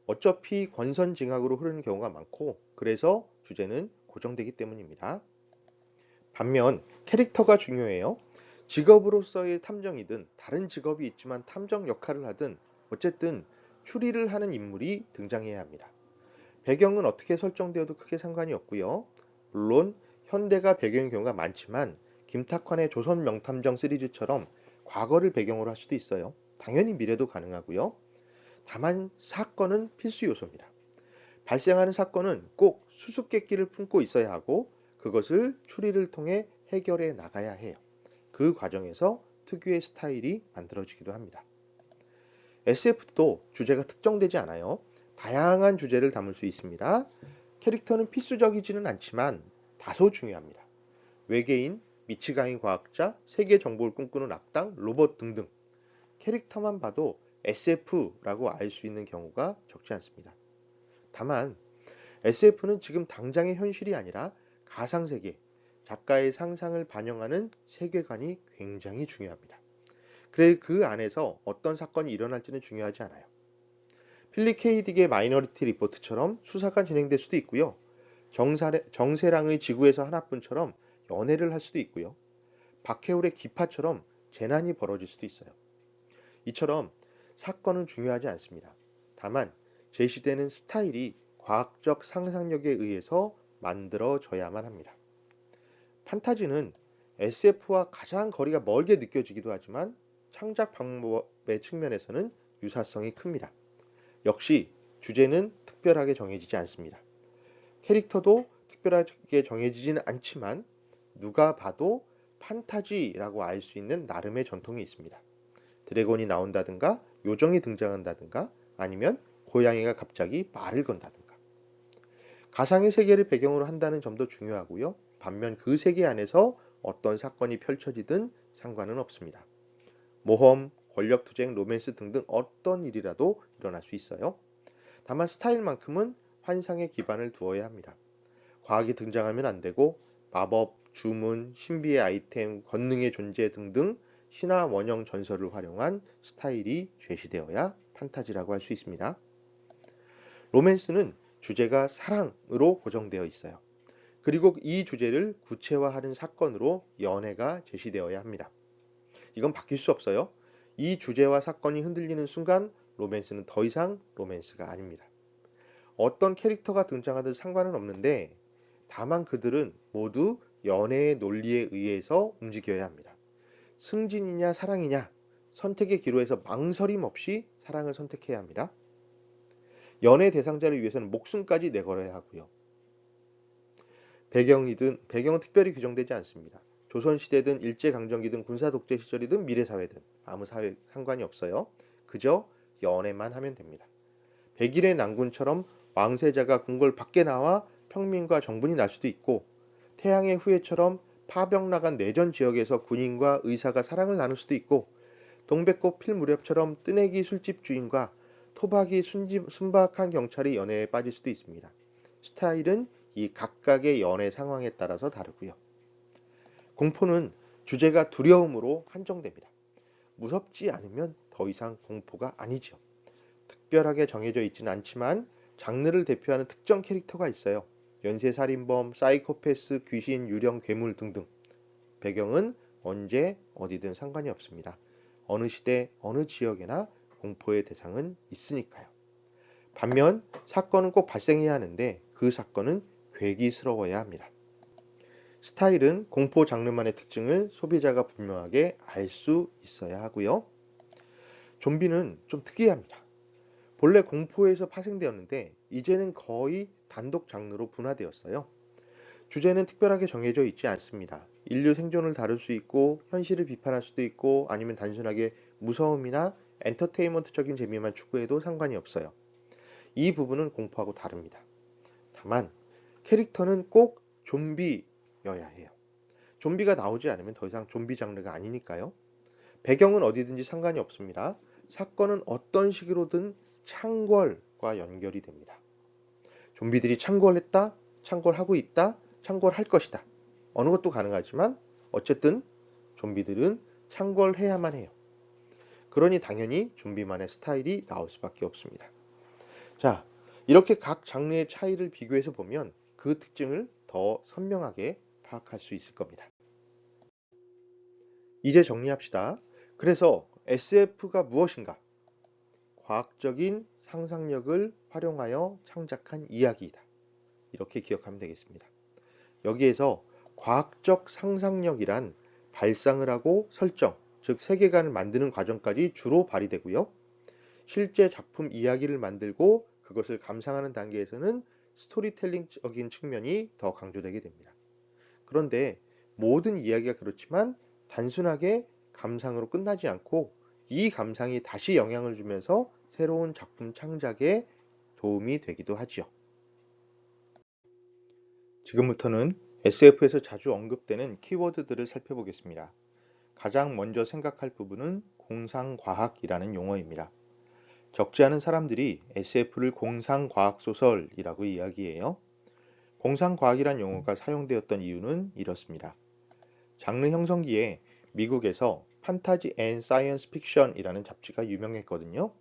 어차피 권선징악으로 흐르는 경우가 많고 그래서 주제는 고정되기 때문입니다. 반면 캐릭터가 중요해요. 직업으로서의 탐정이든 다른 직업이 있지만 탐정 역할을 하든 어쨌든 추리를 하는 인물이 등장해야 합니다. 배경은 어떻게 설정되어도 크게 상관이 없고요. 물론 현대가 배경인 경우가 많지만 김탁환의 조선 명탐정 시리즈처럼 과거를 배경으로 할 수도 있어요. 당연히 미래도 가능하고요. 다만 사건은 필수 요소입니다. 발생하는 사건은 꼭 수수께끼를 품고 있어야 하고 그것을 추리를 통해 해결해 나가야 해요. 그 과정에서 특유의 스타일이 만들어지기도 합니다. SF도 주제가 특정되지 않아요. 다양한 주제를 담을 수 있습니다. 캐릭터는 필수적이지는 않지만 다소 중요합니다. 외계인, 미치광이 과학자, 세계 정복을 꿈꾸는 악당, 로봇 등등. 캐릭터만 봐도 SF라고 알 수 있는 경우가 적지 않습니다. 다만 SF는 지금 당장의 현실이 아니라 가상세계, 작가의 상상을 반영하는 세계관이 굉장히 중요합니다. 그래 그 안에서 어떤 사건이 일어날지는 중요하지 않아요. 필립 K. 딕의 마이너리티 리포트처럼 수사가 진행될 수도 있고요. 정세랑의 지구에서 하나뿐처럼 연애를 할 수도 있고요. 박해울의 기파처럼 재난이 벌어질 수도 있어요. 이처럼 사건은 중요하지 않습니다. 다만 제시되는 스타일이 과학적 상상력에 의해서 만들어져야만 합니다. 판타지는 SF와 가장 거리가 멀게 느껴지기도 하지만 창작 방법의 측면에서는 유사성이 큽니다. 역시 주제는 특별하게 정해지지 않습니다. 캐릭터도 특별하게 정해지지는 않지만 누가 봐도 판타지라고 알 수 있는 나름의 전통이 있습니다. 드래곤이 나온다든가 요정이 등장한다든가 아니면 고양이가 갑자기 말을 건다든가. 가상의 세계를 배경으로 한다는 점도 중요하고요. 반면 그 세계 안에서 어떤 사건이 펼쳐지든 상관은 없습니다. 모험, 권력투쟁, 로맨스 등등 어떤 일이라도 일어날 수 있어요. 다만 스타일만큼은 환상에 기반을 두어야 합니다. 과학이 등장하면 안 되고 마법, 주문, 신비의 아이템, 권능의 존재 등등 신화 원형 전설을 활용한 스타일이 제시되어야 판타지라고 할 수 있습니다. 로맨스는 주제가 사랑으로 고정되어 있어요. 그리고 이 주제를 구체화하는 사건으로 연애가 제시되어야 합니다. 이건 바뀔 수 없어요. 이 주제와 사건이 흔들리는 순간 로맨스는 더 이상 로맨스가 아닙니다. 어떤 캐릭터가 등장하든 상관은 없는데 다만 그들은 모두 연애의 논리에 의해서 움직여야 합니다. 승진이냐 사랑이냐 선택의 기로에서 망설임 없이 사랑을 선택해야 합니다. 연애 대상자를 위해서는 목숨까지 내걸어야 하고요. 배경은 특별히 규정되지 않습니다. 조선시대든 일제강점기든 군사독재 시절이든 미래사회든 아무 사회 상관이 없어요. 그저 연애만 하면 됩니다. 백일의 난군처럼 왕세자가 궁궐 밖에 나와 평민과 정분이 날 수도 있고 태양의 후예처럼 파병 나간 내전 지역에서 군인과 의사가 사랑을 나눌 수도 있고 동백꽃 필 무렵처럼 뜨내기 술집 주인과 토박이 순박한 경찰이 연애에 빠질 수도 있습니다. 스타일은 이 각각의 연애 상황에 따라서 다르고요. 공포는 주제가 두려움으로 한정됩니다. 무섭지 않으면 더 이상 공포가 아니죠. 특별하게 정해져 있지는 않지만 장르를 대표하는 특정 캐릭터가 있어요. 연쇄살인범, 사이코패스, 귀신, 유령, 괴물 등등. 배경은 언제 어디든 상관이 없습니다. 어느 시대, 어느 지역에나 공포의 대상은 있으니까요. 반면 사건은 꼭 발생해야 하는데 그 사건은 괴기스러워야 합니다. 스타일은 공포 장르만의 특징을 소비자가 분명하게 알 수 있어야 하고요. 좀비는 좀 특이합니다. 본래 공포에서 파생되었는데 이제는 거의 단독 장르로 분화되었어요. 주제는 특별하게 정해져 있지 않습니다. 인류 생존을 다룰 수 있고 현실을 비판할 수도 있고 아니면 단순하게 무서움이나 엔터테인먼트적인 재미만 추구해도 상관이 없어요. 이 부분은 공포하고 다릅니다. 다만 캐릭터는 꼭 좀비여야 해요. 좀비가 나오지 않으면 더 이상 좀비 장르가 아니니까요. 배경은 어디든지 상관이 없습니다. 사건은 어떤 식으로든 창궐과 연결이 됩니다. 좀비들이 창궐했다, 창궐하고 있다, 창궐할 것이다. 어느 것도 가능하지만 어쨌든 좀비들은 창궐해야만 해요. 그러니 당연히 좀비만의 스타일이 나올 수밖에 없습니다. 자, 이렇게 각 장르의 차이를 비교해서 보면 그 특징을 더 선명하게 파악할 수 있을 겁니다. 이제 정리합시다. 그래서 SF가 무엇인가? 과학적인 상상력을 활용하여 창작한 이야기이다. 이렇게 기억하면 되겠습니다. 여기에서 과학적 상상력이란 발상을 하고 설정, 즉 세계관을 만드는 과정까지 주로 발휘되고요. 실제 작품 이야기를 만들고 그것을 감상하는 단계에서는 스토리텔링적인 측면이 더 강조되게 됩니다. 그런데 모든 이야기가 그렇지만 단순하게 감상으로 끝나지 않고 이 감상이 다시 영향을 주면서 새로운 작품 창작에 도움이 되기도 하지요. 지금부터는 SF에서 자주 언급되는 키워드들을 살펴보겠습니다. 가장 먼저 생각할 부분은 공상과학이라는 용어입니다. 적지 않은 사람들이 SF를 공상과학소설이라고 이야기해요. 공상과학이란 용어가 사용되었던 이유는 이렇습니다. 장르 형성기에 미국에서 판타지 앤 사이언스 픽션이라는 잡지가 유명했거든요.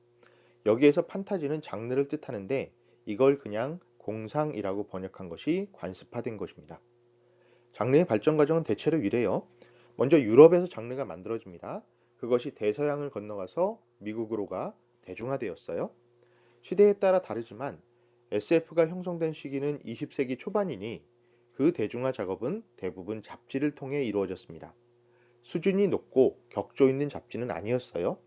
여기에서 판타지는 장르를 뜻하는데 이걸 그냥 공상이라고 번역한 것이 관습화된 것입니다. 장르의 발전 과정은 대체로 이래요. 먼저 유럽에서 장르가 만들어집니다. 그것이 대서양을 건너가서 미국으로가 대중화되었어요. 시대에 따라 다르지만 SF가 형성된 시기는 20세기 초반이니 그 대중화 작업은 대부분 잡지를 통해 이루어졌습니다. 수준이 높고 격조 있는 잡지는 아니었어요.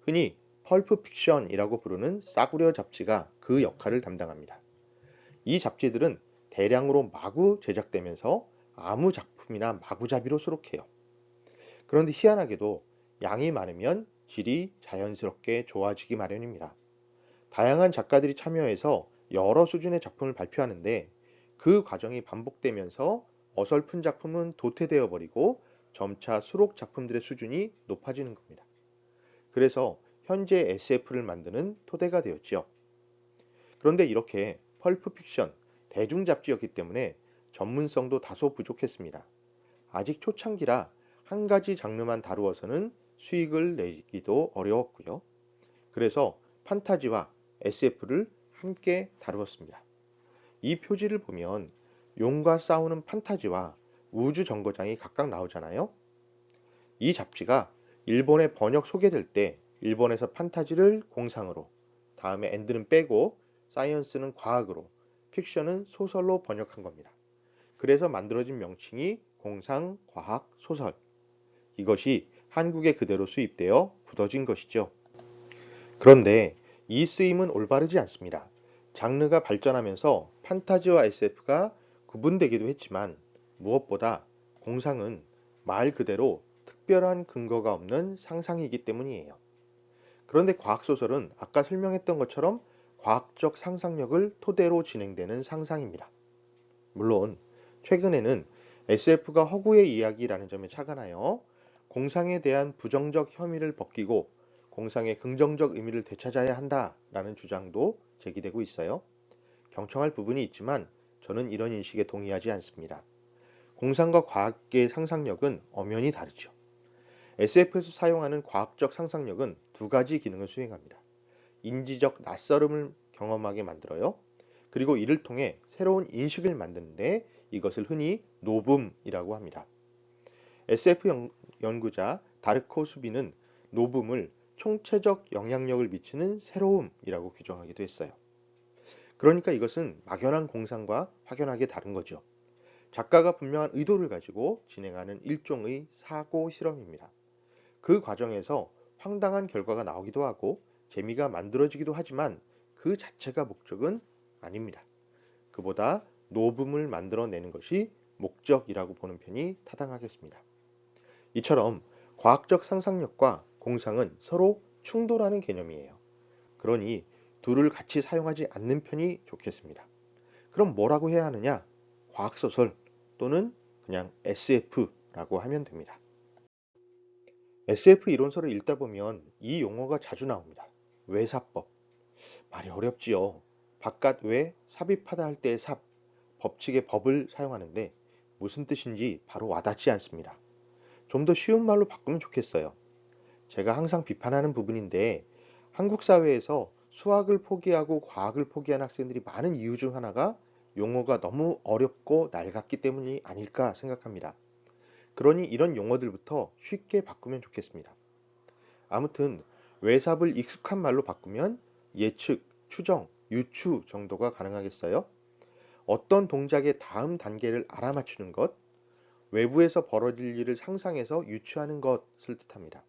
흔히 펄프 픽션이라고 부르는 싸구려 잡지가 그 역할을 담당합니다. 이 잡지들은 대량으로 마구 제작되면서 아무 작품이나 마구잡이로 수록해요. 그런데 희한하게도 양이 많으면 질이 자연스럽게 좋아지기 마련입니다. 다양한 작가들이 참여해서 여러 수준의 작품을 발표하는데 그 과정이 반복되면서 어설픈 작품은 도태되어 버리고 점차 수록 작품들의 수준이 높아지는 겁니다. 그래서 현재 SF를 만드는 토대가 되었지요. 그런데 이렇게 펄프 픽션, 대중 잡지였기 때문에 전문성도 다소 부족했습니다. 아직 초창기라 한 가지 장르만 다루어서는 수익을 내기도 어려웠고요. 그래서 판타지와 SF를 함께 다루었습니다. 이 표지를 보면 용과 싸우는 판타지와 우주 정거장이 각각 나오잖아요. 이 잡지가 일본에 번역 소개될 때 일본에서 판타지를 공상으로, 다음에 엔드는 빼고 사이언스는 과학으로, 픽션은 소설로 번역한 겁니다. 그래서 만들어진 명칭이 공상, 과학, 소설. 이것이 한국에 그대로 수입되어 굳어진 것이죠. 그런데 이 쓰임은 올바르지 않습니다. 장르가 발전하면서 판타지와 SF가 구분되기도 했지만 무엇보다 공상은 말 그대로 특별한 근거가 없는 상상이기 때문이에요. 그런데 과학소설은 아까 설명했던 것처럼 과학적 상상력을 토대로 진행되는 상상입니다. 물론 최근에는 SF가 허구의 이야기라는 점에 착안하여 공상에 대한 부정적 혐의를 벗기고 공상의 긍정적 의미를 되찾아야 한다라는 주장도 제기되고 있어요. 경청할 부분이 있지만 저는 이런 인식에 동의하지 않습니다. 공상과 과학의 상상력은 엄연히 다르죠. SF에서 사용하는 과학적 상상력은 두 가지 기능을 수행합니다. 인지적 낯설음을 경험하게 만들어요. 그리고 이를 통해 새로운 인식을 만드는데 이것을 흔히 노붐이라고 합니다. SF 연구자 다르코 수비는 노붐을 총체적 영향력을 미치는 새로움이라고 규정하기도 했어요. 그러니까 이것은 막연한 공상과 확연하게 다른 거죠. 작가가 분명한 의도를 가지고 진행하는 일종의 사고 실험입니다. 그 과정에서 황당한 결과가 나오기도 하고 재미가 만들어지기도 하지만 그 자체가 목적은 아닙니다. 그보다 노붐을 만들어내는 것이 목적이라고 보는 편이 타당하겠습니다. 이처럼 과학적 상상력과 공상은 서로 충돌하는 개념이에요. 그러니 둘을 같이 사용하지 않는 편이 좋겠습니다. 그럼 뭐라고 해야 하느냐? 과학소설 또는 그냥 SF라고 하면 됩니다. SF 이론서를 읽다 보면 이 용어가 자주 나옵니다. 외사법. 말이 어렵지요. 바깥 외 삽입하다 할 때의 삽, 법칙의 법을 사용하는데 무슨 뜻인지 바로 와닿지 않습니다. 좀 더 쉬운 말로 바꾸면 좋겠어요. 제가 항상 비판하는 부분인데 한국 사회에서 수학을 포기하고 과학을 포기한 학생들이 많은 이유 중 하나가 용어가 너무 어렵고 낡았기 때문이 아닐까 생각합니다. 그러니 이런 용어들부터 쉽게 바꾸면 좋겠습니다. 아무튼 외삽을 익숙한 말로 바꾸면 예측, 추정, 유추 정도가 가능하겠어요? 어떤 동작의 다음 단계를 알아맞추는 것, 외부에서 벌어질 일을 상상해서 유추하는 것을 뜻합니다.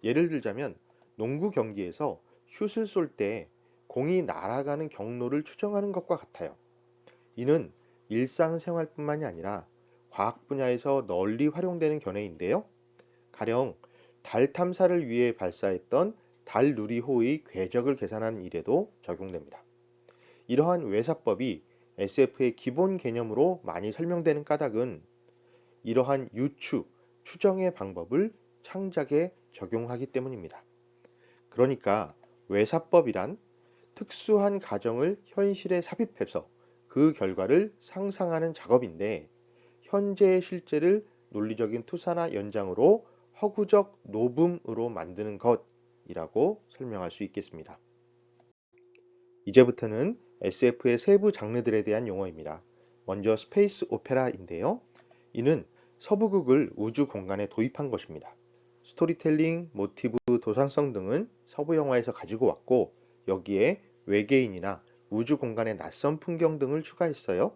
예를 들자면 농구 경기에서 슛을 쏠 때 공이 날아가는 경로를 추정하는 것과 같아요. 이는 일상생활뿐만이 아니라 과학 분야에서 널리 활용되는 견해인데요. 가령 달 탐사를 위해 발사했던 달 누리호의 궤적을 계산하는 일에도 적용됩니다. 이러한 외사법이 SF의 기본 개념으로 많이 설명되는 까닭은 이러한 유추, 추정의 방법을 창작에 적용하기 때문입니다. 그러니까 외사법이란 특수한 가정을 현실에 삽입해서 그 결과를 상상하는 작업인데 현재의 실제를 논리적인 투사나 연장으로 허구적 노붐으로 만드는 것이라고 설명할 수 있겠습니다. 이제부터는 SF의 세부 장르들에 대한 용어입니다. 먼저 스페이스 오페라인데요. 이는 서부극을 우주 공간에 도입한 것입니다. 스토리텔링, 모티브, 도상성 등은 서부 영화에서 가지고 왔고 여기에 외계인이나 우주 공간의 낯선 풍경 등을 추가했어요.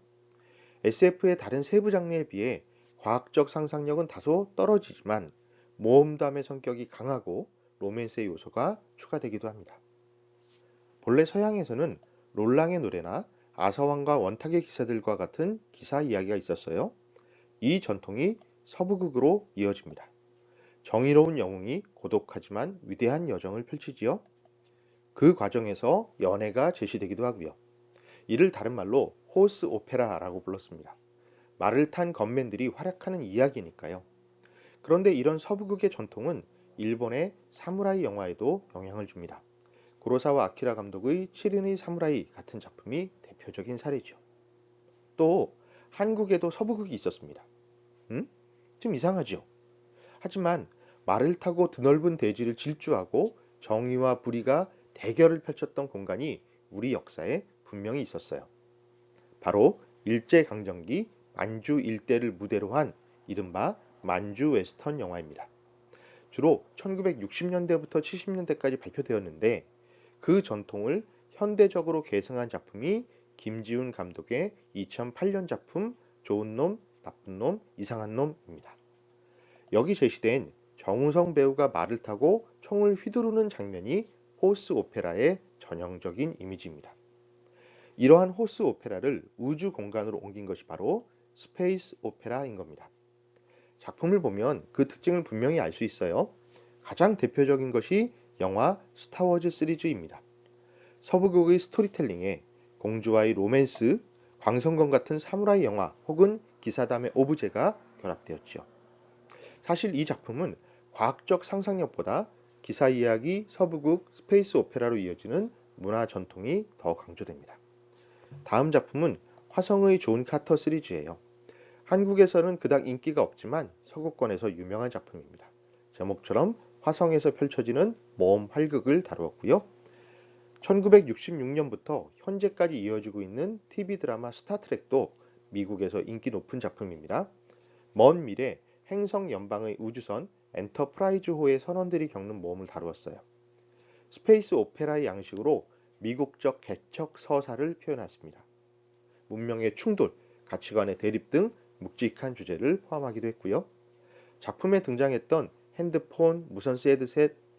SF의 다른 세부 장르에 비해 과학적 상상력은 다소 떨어지지만 모험담의 성격이 강하고 로맨스의 요소가 추가되기도 합니다. 본래 서양에서는 롤랑의 노래나 아서왕과 원탁의 기사들과 같은 기사 이야기가 있었어요. 이 전통이 서부극으로 이어집니다. 정의로운 영웅이 고독하지만 위대한 여정을 펼치지요. 그 과정에서 연애가 제시되기도 하고요. 이를 다른 말로 호스 오페라라고 불렀습니다. 말을 탄 건맨들이 활약하는 이야기니까요. 그런데 이런 서부극의 전통은 일본의 사무라이 영화에도 영향을 줍니다. 구로사와 아키라 감독의 7인의 사무라이 같은 작품이 대표적인 사례죠. 또 한국에도 서부극이 있었습니다. 좀 이상하죠? 하지만 말을 타고 드넓은 대지를 질주하고 정의와 불의가 대결을 펼쳤던 공간이 우리 역사에 분명히 있었어요. 바로 일제강점기 만주 일대를 무대로 한 이른바 만주 웨스턴 영화입니다. 주로 1960년대부터 70년대까지 발표되었는데 그 전통을 현대적으로 계승한 작품이 김지훈 감독의 2008년 작품 좋은 놈, 나쁜 놈, 이상한 놈입니다. 여기 제시된 정우성 배우가 말을 타고 총을 휘두르는 장면이 호스 오페라의 전형적인 이미지입니다. 이러한 호스 오페라를 우주 공간으로 옮긴 것이 바로 스페이스 오페라인 겁니다. 작품을 보면 그 특징을 분명히 알 수 있어요. 가장 대표적인 것이 영화 스타워즈 시리즈입니다. 서부극의 스토리텔링에 공주와의 로맨스, 광선검 같은 사무라이 영화 혹은 기사담의 오브제가 결합되었죠. 사실 이 작품은 과학적 상상력보다 기사 이야기, 서부극, 스페이스 오페라로 이어지는 문화 전통이 더 강조됩니다. 다음 작품은 화성의 존 카터 시리즈예요. 한국에서는 그닥 인기가 없지만 서구권에서 유명한 작품입니다. 제목처럼 화성에서 펼쳐지는 모험 활극을 다루었고요. 1966년부터 현재까지 이어지고 있는 TV 드라마 스타트rek도 미국에서 인기 높은 작품입니다. 먼 미래 행성 연방의 우주선 엔터프라이즈호의 선원들이 겪는 모험을 다루었어요. 스페이스 오페라의 양식으로 미국적 개척 서사를 표현했습니다. 문명의 충돌, 가치관의 대립 등 묵직한 주제를 포함하기도 했고요. 작품에 등장했던 핸드폰, 무선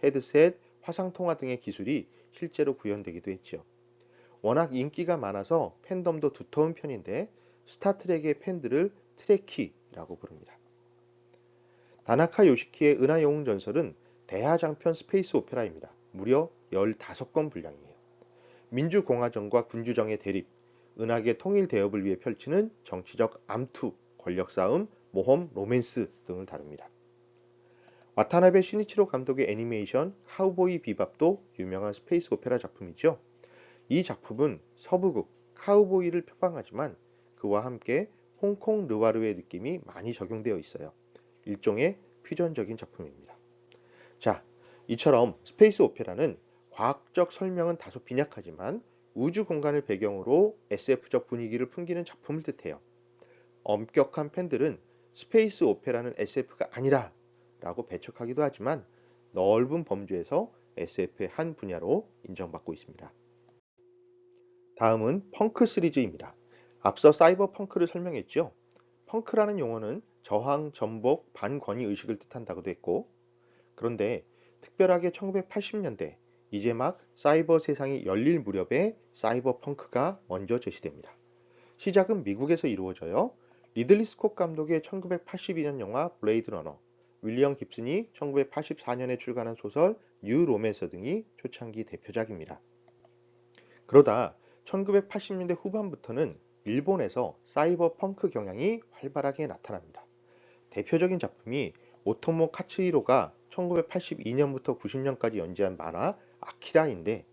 헤드셋, 화상통화 등의 기술이 실제로 구현되기도 했죠. 워낙 인기가 많아서 팬덤도 두터운 편인데 스타트rek의 팬들을 트레키라고 부릅니다. 다나카 요시키의 은하영웅 전설은 대하장편 스페이스 오페라입니다. 무려 15권 분량이에요. 민주공화정과 군주정의 대립, 은하계 통일 대업을 위해 펼치는 정치적 암투, 권력 싸움, 모험, 로맨스 등을 다룹니다. 와타나베 시니치로 감독의 애니메이션 카우보이 비밥도 유명한 스페이스 오페라 작품이죠. 이 작품은 서부극 카우보이를 표방하지만 그와 함께 홍콩 르와르의 느낌이 많이 적용되어 있어요. 일종의 퓨전적인 작품입니다. 자, 이처럼 스페이스 오페라는 과학적 설명은 다소 빈약하지만 우주 공간을 배경으로 SF적 분위기를 풍기는 작품을 뜻해요. 엄격한 팬들은 스페이스 오페라는 SF가 아니라 라고 배척하기도 하지만 넓은 범주에서 SF의 한 분야로 인정받고 있습니다. 다음은 펑크 시리즈입니다. 앞서 사이버 펑크를 설명했죠. 펑크라는 용어는 저항, 전복, 반권위 의식을 뜻한다고도 했고, 그런데 특별하게 1980년대 이제 막 사이버 세상이 열릴 무렵에 사이버 펑크가 먼저 제시됩니다. 시작은 미국에서 이루어져요. 리들리 스콧 감독의 1982년 영화 블레이드 러너, 윌리엄 깁슨이 1984년에 출간한 소설 뉴 로맨서 등이 초창기 대표작입니다. 그러다 1980년대 후반부터는 일본에서 사이버 펑크 경향이 활발하게 나타납니다. 대표적인 작품이 오토모 카츠히로가 1982년부터 90년까지 연재한 만화 아키라인데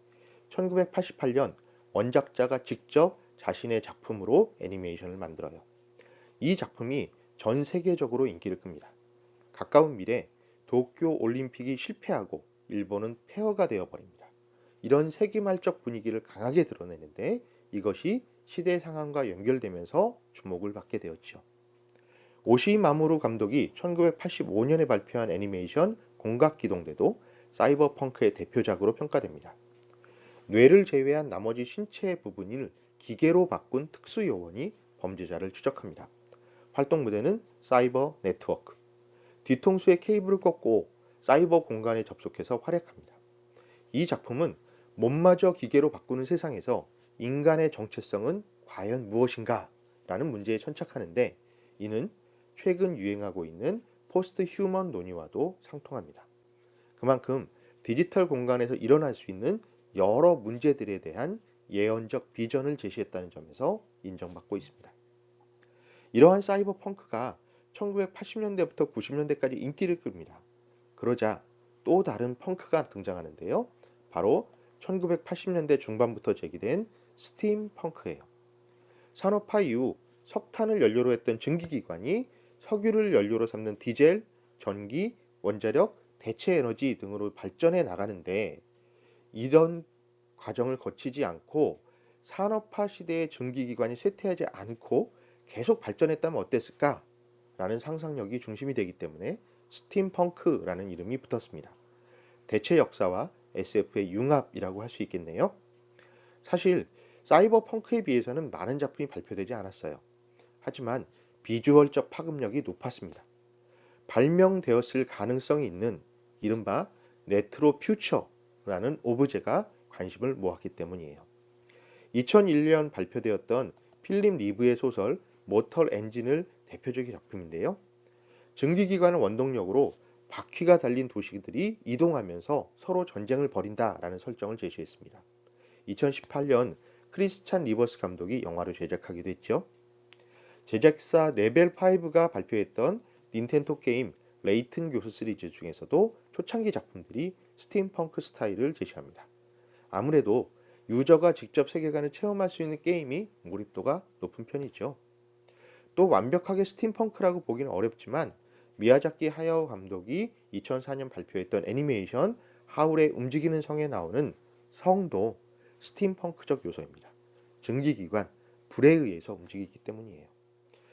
1988년 원작자가 직접 자신의 작품으로 애니메이션을 만들어요. 이 작품이 전 세계적으로 인기를 끕니다. 가까운 미래 도쿄 올림픽이 실패하고 일본은 폐허가 되어버립니다. 이런 세기말적 분위기를 강하게 드러내는데 이것이 시대 상황과 연결되면서 주목을 받게 되었죠. 오시이 마모루 감독이 1985년에 발표한 애니메이션 공각기동대도 사이버펑크의 대표작으로 평가됩니다. 뇌를 제외한 나머지 신체의 부분을 기계로 바꾼 특수 요원이 범죄자를 추적합니다. 활동 무대는 사이버 네트워크. 뒤통수에 케이블을 꽂고 사이버 공간에 접속해서 활약합니다. 이 작품은 몸마저 기계로 바꾸는 세상에서 인간의 정체성은 과연 무엇인가? 라는 문제에 천착하는데 이는 최근 유행하고 있는 포스트 휴먼 논의와도 상통합니다. 그만큼 디지털 공간에서 일어날 수 있는 여러 문제들에 대한 예언적 비전을 제시했다는 점에서 인정받고 있습니다. 이러한 사이버 펑크가 1980년대부터 90년대까지 인기를 끕니다. 그러자 또 다른 펑크가 등장하는데요. 바로 1980년대 중반부터 제기된 스팀 펑크예요. 산업화 이후 석탄을 연료로 했던 증기기관이 석유를 연료로 삼는 디젤, 전기, 원자력, 대체 에너지 등으로 발전해 나가는데 이런 과정을 거치지 않고 산업화 시대의 증기기관이 쇠퇴하지 않고 계속 발전했다면 어땠을까? 라는 상상력이 중심이 되기 때문에 스팀펑크라는 이름이 붙었습니다. 대체 역사와 SF의 융합이라고 할 수 있겠네요. 사실 사이버펑크에 비해서는 많은 작품이 발표되지 않았어요. 하지만 비주얼적 파급력이 높았습니다. 발명되었을 가능성이 있는 이른바 레트로 퓨처라는 오브제가 관심을 모았기 때문이에요. 2001년 발표되었던 필립 리브의 소설 모터 엔진을 대표적인 작품인데요. 증기기관을 원동력으로 바퀴가 달린 도시들이 이동하면서 서로 전쟁을 벌인다라는 설정을 제시했습니다. 2018년 크리스찬 리버스 감독이 영화로 제작하기도 했죠. 제작사 레벨5가 발표했던 닌텐도 게임 레이튼 교수 시리즈 중에서도 초창기 작품들이 스팀펑크 스타일을 제시합니다. 아무래도 유저가 직접 세계관을 체험할 수 있는 게임이 몰입도가 높은 편이죠. 또 완벽하게 스팀펑크라고 보기는 어렵지만 미야자키 하야오 감독이 2004년 발표했던 애니메이션 하울의 움직이는 성에 나오는 성도 스팀펑크적 요소입니다. 증기기관, 불에 의해서 움직이기 때문이에요.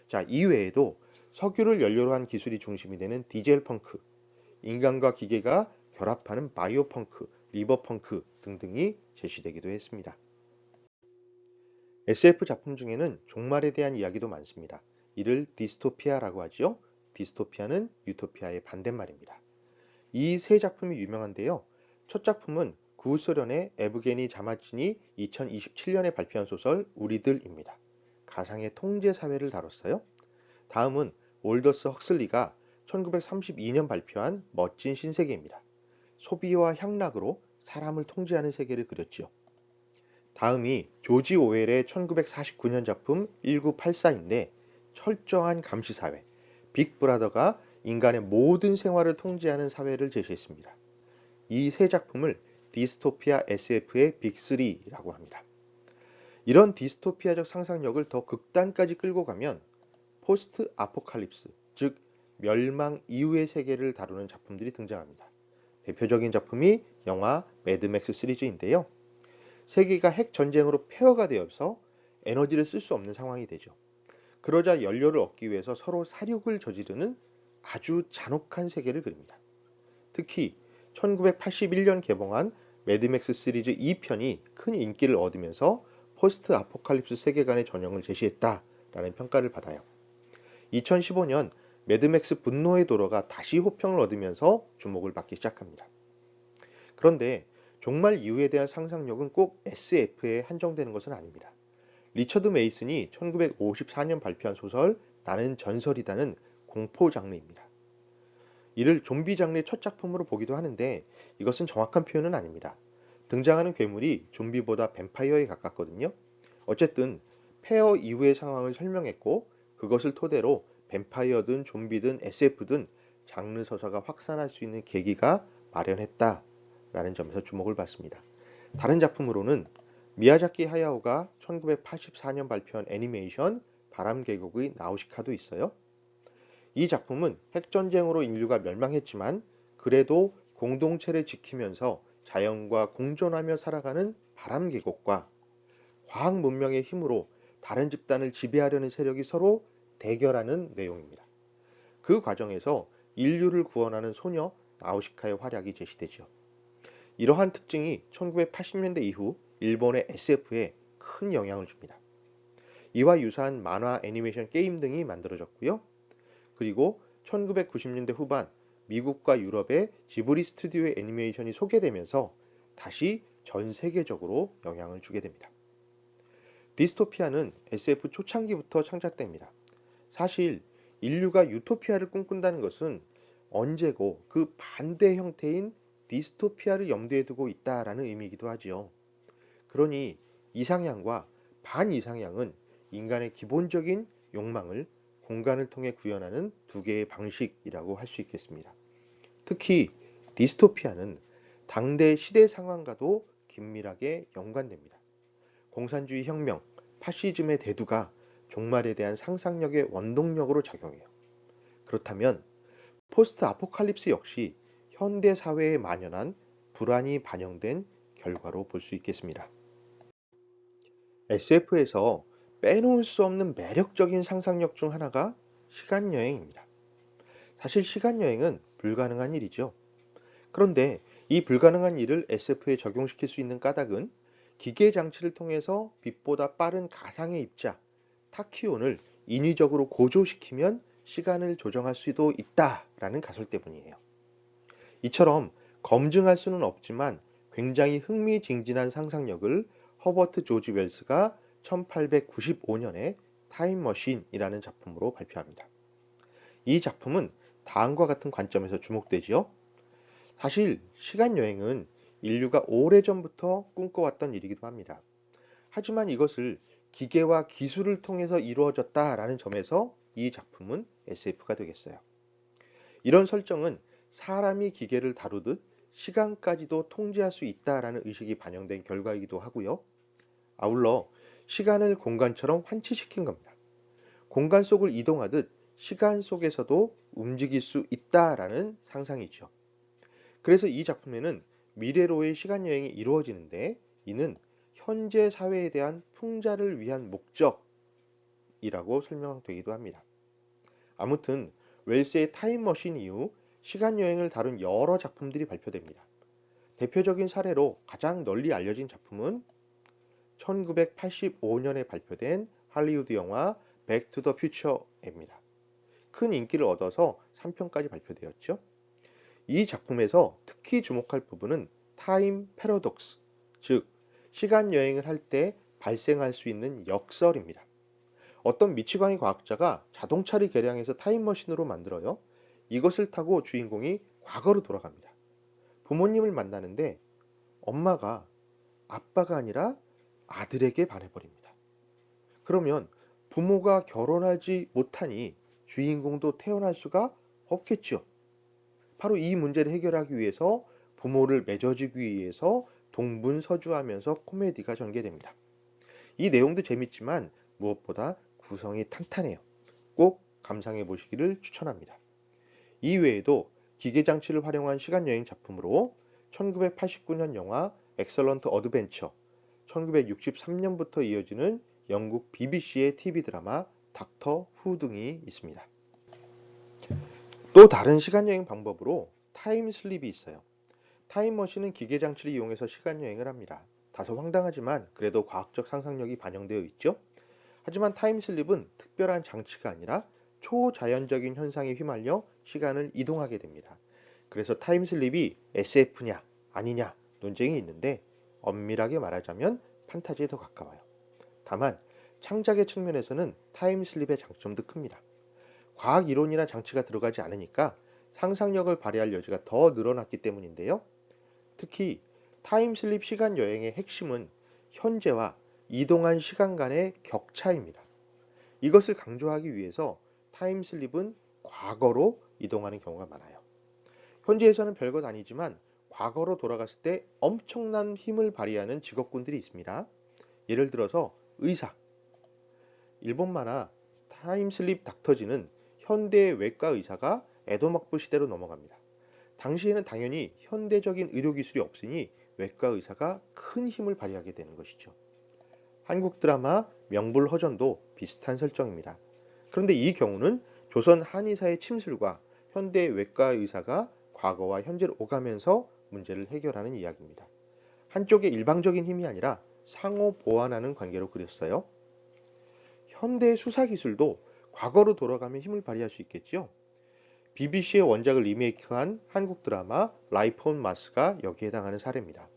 자, 이외에도 석유를 연료로 한 기술이 중심이 되는 디젤 펑크, 인간과 기계가 결합하는 바이오 펑크, 리버 펑크 등등이 제시되기도 했습니다. SF 작품 중에는 종말에 대한 이야기도 많습니다. 이를 디스토피아라고 하지요. 디스토피아는 유토피아의 반대말입니다. 이 세 작품이 유명한데요. 첫 작품은 구소련의 에브게니 자마친이 2027년에 발표한 소설 우리들입니다. 가상의 통제 사회를 다뤘어요. 다음은 올더스 헉슬리가 1932년 발표한 멋진 신세계입니다. 소비와 향락으로 사람을 통제하는 세계를 그렸지요. 다음이 조지 오웰의 1949년 작품 1984인데 철저한 감시사회, 빅브라더가 인간의 모든 생활을 통제하는 사회를 제시했습니다. 이 세 작품을 디스토피아 SF의 빅3라고 합니다. 이런 디스토피아적 상상력을 더 극단까지 끌고 가면 포스트 아포칼립스, 즉 멸망 이후의 세계를 다루는 작품들이 등장합니다. 대표적인 작품이 영화 매드맥스 시리즈인데요. 세계가 핵 전쟁으로 폐허가 되어서 에너지를 쓸 수 없는 상황이 되죠. 그러자 연료를 얻기 위해서 서로 살육을 저지르는 아주 잔혹한 세계를 그립니다. 특히 1981년 개봉한 매드맥스 시리즈 2편이 큰 인기를 얻으면서 포스트 아포칼립스 세계관의 전형을 제시했다라는 평가를 받아요. 2015년 매드맥스 분노의 도로가 다시 호평을 얻으면서 주목을 받기 시작합니다. 그런데 종말 이후에 대한 상상력은 꼭 SF에 한정되는 것은 아닙니다. 리처드 메이슨이 1954년 발표한 소설 나는 전설이다는 공포 장르입니다. 이를 좀비 장르의 첫 작품으로 보기도 하는데 이것은 정확한 표현은 아닙니다. 등장하는 괴물이 좀비보다 뱀파이어에 가깝거든요. 어쨌든 폐허 이후의 상황을 설명했고 그것을 토대로 뱀파이어든 좀비든 SF든 장르 서사가 확산할 수 있는 계기가 마련했다라는 점에서 주목을 받습니다. 다른 작품으로는 미야자키 하야오가 1984년 발표한 애니메이션 바람계곡의 나우시카도 있어요. 이 작품은 핵전쟁으로 인류가 멸망했지만 그래도 공동체를 지키면서 자연과 공존하며 살아가는 바람계곡과 과학 문명의 힘으로 다른 집단을 지배하려는 세력이 서로 대결하는 내용입니다. 그 과정에서 인류를 구원하는 소녀 나우시카의 활약이 제시되죠. 이러한 특징이 1980년대 이후 일본의 SF에 큰 영향을 줍니다. 이와 유사한 만화, 애니메이션, 게임 등이 만들어졌고요. 그리고 1990년대 후반 미국과 유럽의 지브리 스튜디오의 애니메이션이 소개되면서 다시 전 세계적으로 영향을 주게 됩니다. 디스토피아는 SF 초창기부터 창작됩니다. 사실 인류가 유토피아를 꿈꾼다는 것은 언제고 그 반대 형태인 디스토피아를 염두에 두고 있다라는 의미이기도 하지요. 그러니 이상향과 반이상향은 인간의 기본적인 욕망을 공간을 통해 구현하는 두 개의 방식이라고 할 수 있겠습니다. 특히 디스토피아는 당대 시대 상황과도 긴밀하게 연관됩니다. 공산주의 혁명, 파시즘의 대두가 종말에 대한 상상력의 원동력으로 작용해요. 그렇다면 포스트 아포칼립스 역시 현대 사회에 만연한 불안이 반영된 결과로 볼 수 있겠습니다. SF에서 빼놓을 수 없는 매력적인 상상력 중 하나가 시간여행입니다. 사실 시간여행은 불가능한 일이죠. 그런데 이 불가능한 일을 SF에 적용시킬 수 있는 까닭은 기계 장치를 통해서 빛보다 빠른 가상의 입자, 타키온을 인위적으로 고조시키면 시간을 조정할 수도 있다라는 가설 때문이에요. 이처럼 검증할 수는 없지만 굉장히 흥미진진한 상상력을 허버트 조지 웰스가 1895년에 타임머신이라는 작품으로 발표합니다. 이 작품은 다음과 같은 관점에서 주목되지요. 사실 시간 여행은 인류가 오래전부터 꿈꿔왔던 일이기도 합니다. 하지만 이것을 기계와 기술을 통해서 이루어졌다라는 점에서 이 작품은 SF가 되겠어요. 이런 설정은 사람이 기계를 다루듯 시간까지도 통제할 수 있다라는 의식이 반영된 결과이기도 하고요. 아울러 시간을 공간처럼 환치시킨 겁니다. 공간 속을 이동하듯 시간 속에서도 움직일 수 있다라는 상상이죠. 그래서 이 작품에는 미래로의 시간 여행이 이루어지는데 이는 현재 사회에 대한 풍자를 위한 목적이라고 설명되기도 합니다. 아무튼 웰스의 타임머신 이후 시간 여행을 다룬 여러 작품들이 발표됩니다. 대표적인 사례로 가장 널리 알려진 작품은 1985년에 발표된 할리우드 영화 백 투 더 퓨처입니다. 큰 인기를 얻어서 3편까지 발표되었죠. 이 작품에서 특히 주목할 부분은 타임 패러독스, 즉 시간 여행을 할 때 발생할 수 있는 역설입니다. 어떤 미치광이 과학자가 자동차를 개량해서 타임머신으로 만들어요. 이것을 타고 주인공이 과거로 돌아갑니다. 부모님을 만나는데 엄마가 아빠가 아니라 아들에게 반해버립니다. 그러면 부모가 결혼하지 못하니 주인공도 태어날 수가 없겠죠. 바로 이 문제를 해결하기 위해서 부모를 맺어주기 위해서 동분서주하면서 코미디가 전개됩니다. 이 내용도 재밌지만 무엇보다 구성이 탄탄해요. 꼭 감상해 보시기를 추천합니다. 이외에도 기계장치를 활용한 시간여행 작품으로 1989년 영화 엑설런트 어드벤처, 1963년부터 이어지는 영국 BBC의 TV 드라마 닥터 후 등이 있습니다. 또 다른 시간여행 방법으로 타임슬립이 있어요. 타임머신은 기계장치를 이용해서 시간여행을 합니다. 다소 황당하지만 그래도 과학적 상상력이 반영되어 있죠. 하지만 타임슬립은 특별한 장치가 아니라 초자연적인 현상에 휘말려 시간을 이동하게 됩니다. 그래서 타임슬립이 SF냐 아니냐 논쟁이 있는데 엄밀하게 말하자면 판타지에 더 가까워요. 다만 창작의 측면에서는 타임슬립의 장점도 큽니다. 과학 이론이나 장치가 들어가지 않으니까 상상력을 발휘할 여지가 더 늘어났기 때문인데요. 특히 타임슬립 시간 여행의 핵심은 현재와 이동한 시간 간의 격차입니다. 이것을 강조하기 위해서 타임슬립은 과거로 이동하는 경우가 많아요. 현재에서는 별것 아니지만 과거로 돌아갔을 때 엄청난 힘을 발휘하는 직업군들이 있습니다. 예를 들어서 의사. 일본 만화 타임슬립 닥터지는 현대의 외과 의사가 에도 막부 시대로 넘어갑니다. 당시에는 당연히 현대적인 의료기술이 없으니 외과 의사가 큰 힘을 발휘하게 되는 것이죠. 한국 드라마 명불허전도 비슷한 설정입니다. 그런데 이 경우는 조선 한의사의 침술과 현대 외과 의사가 과거와 현재를 오가면서 문제를 해결하는 이야기입니다. 한쪽의 일방적인 힘이 아니라 상호 보완하는 관계로 그렸어요. 현대 수사 기술도 과거로 돌아가면 힘을 발휘할 수 있겠죠. BBC의 원작을 리메이크한 한국 드라마 라이프 온 마스가 여기에 해당하는 사례입니다.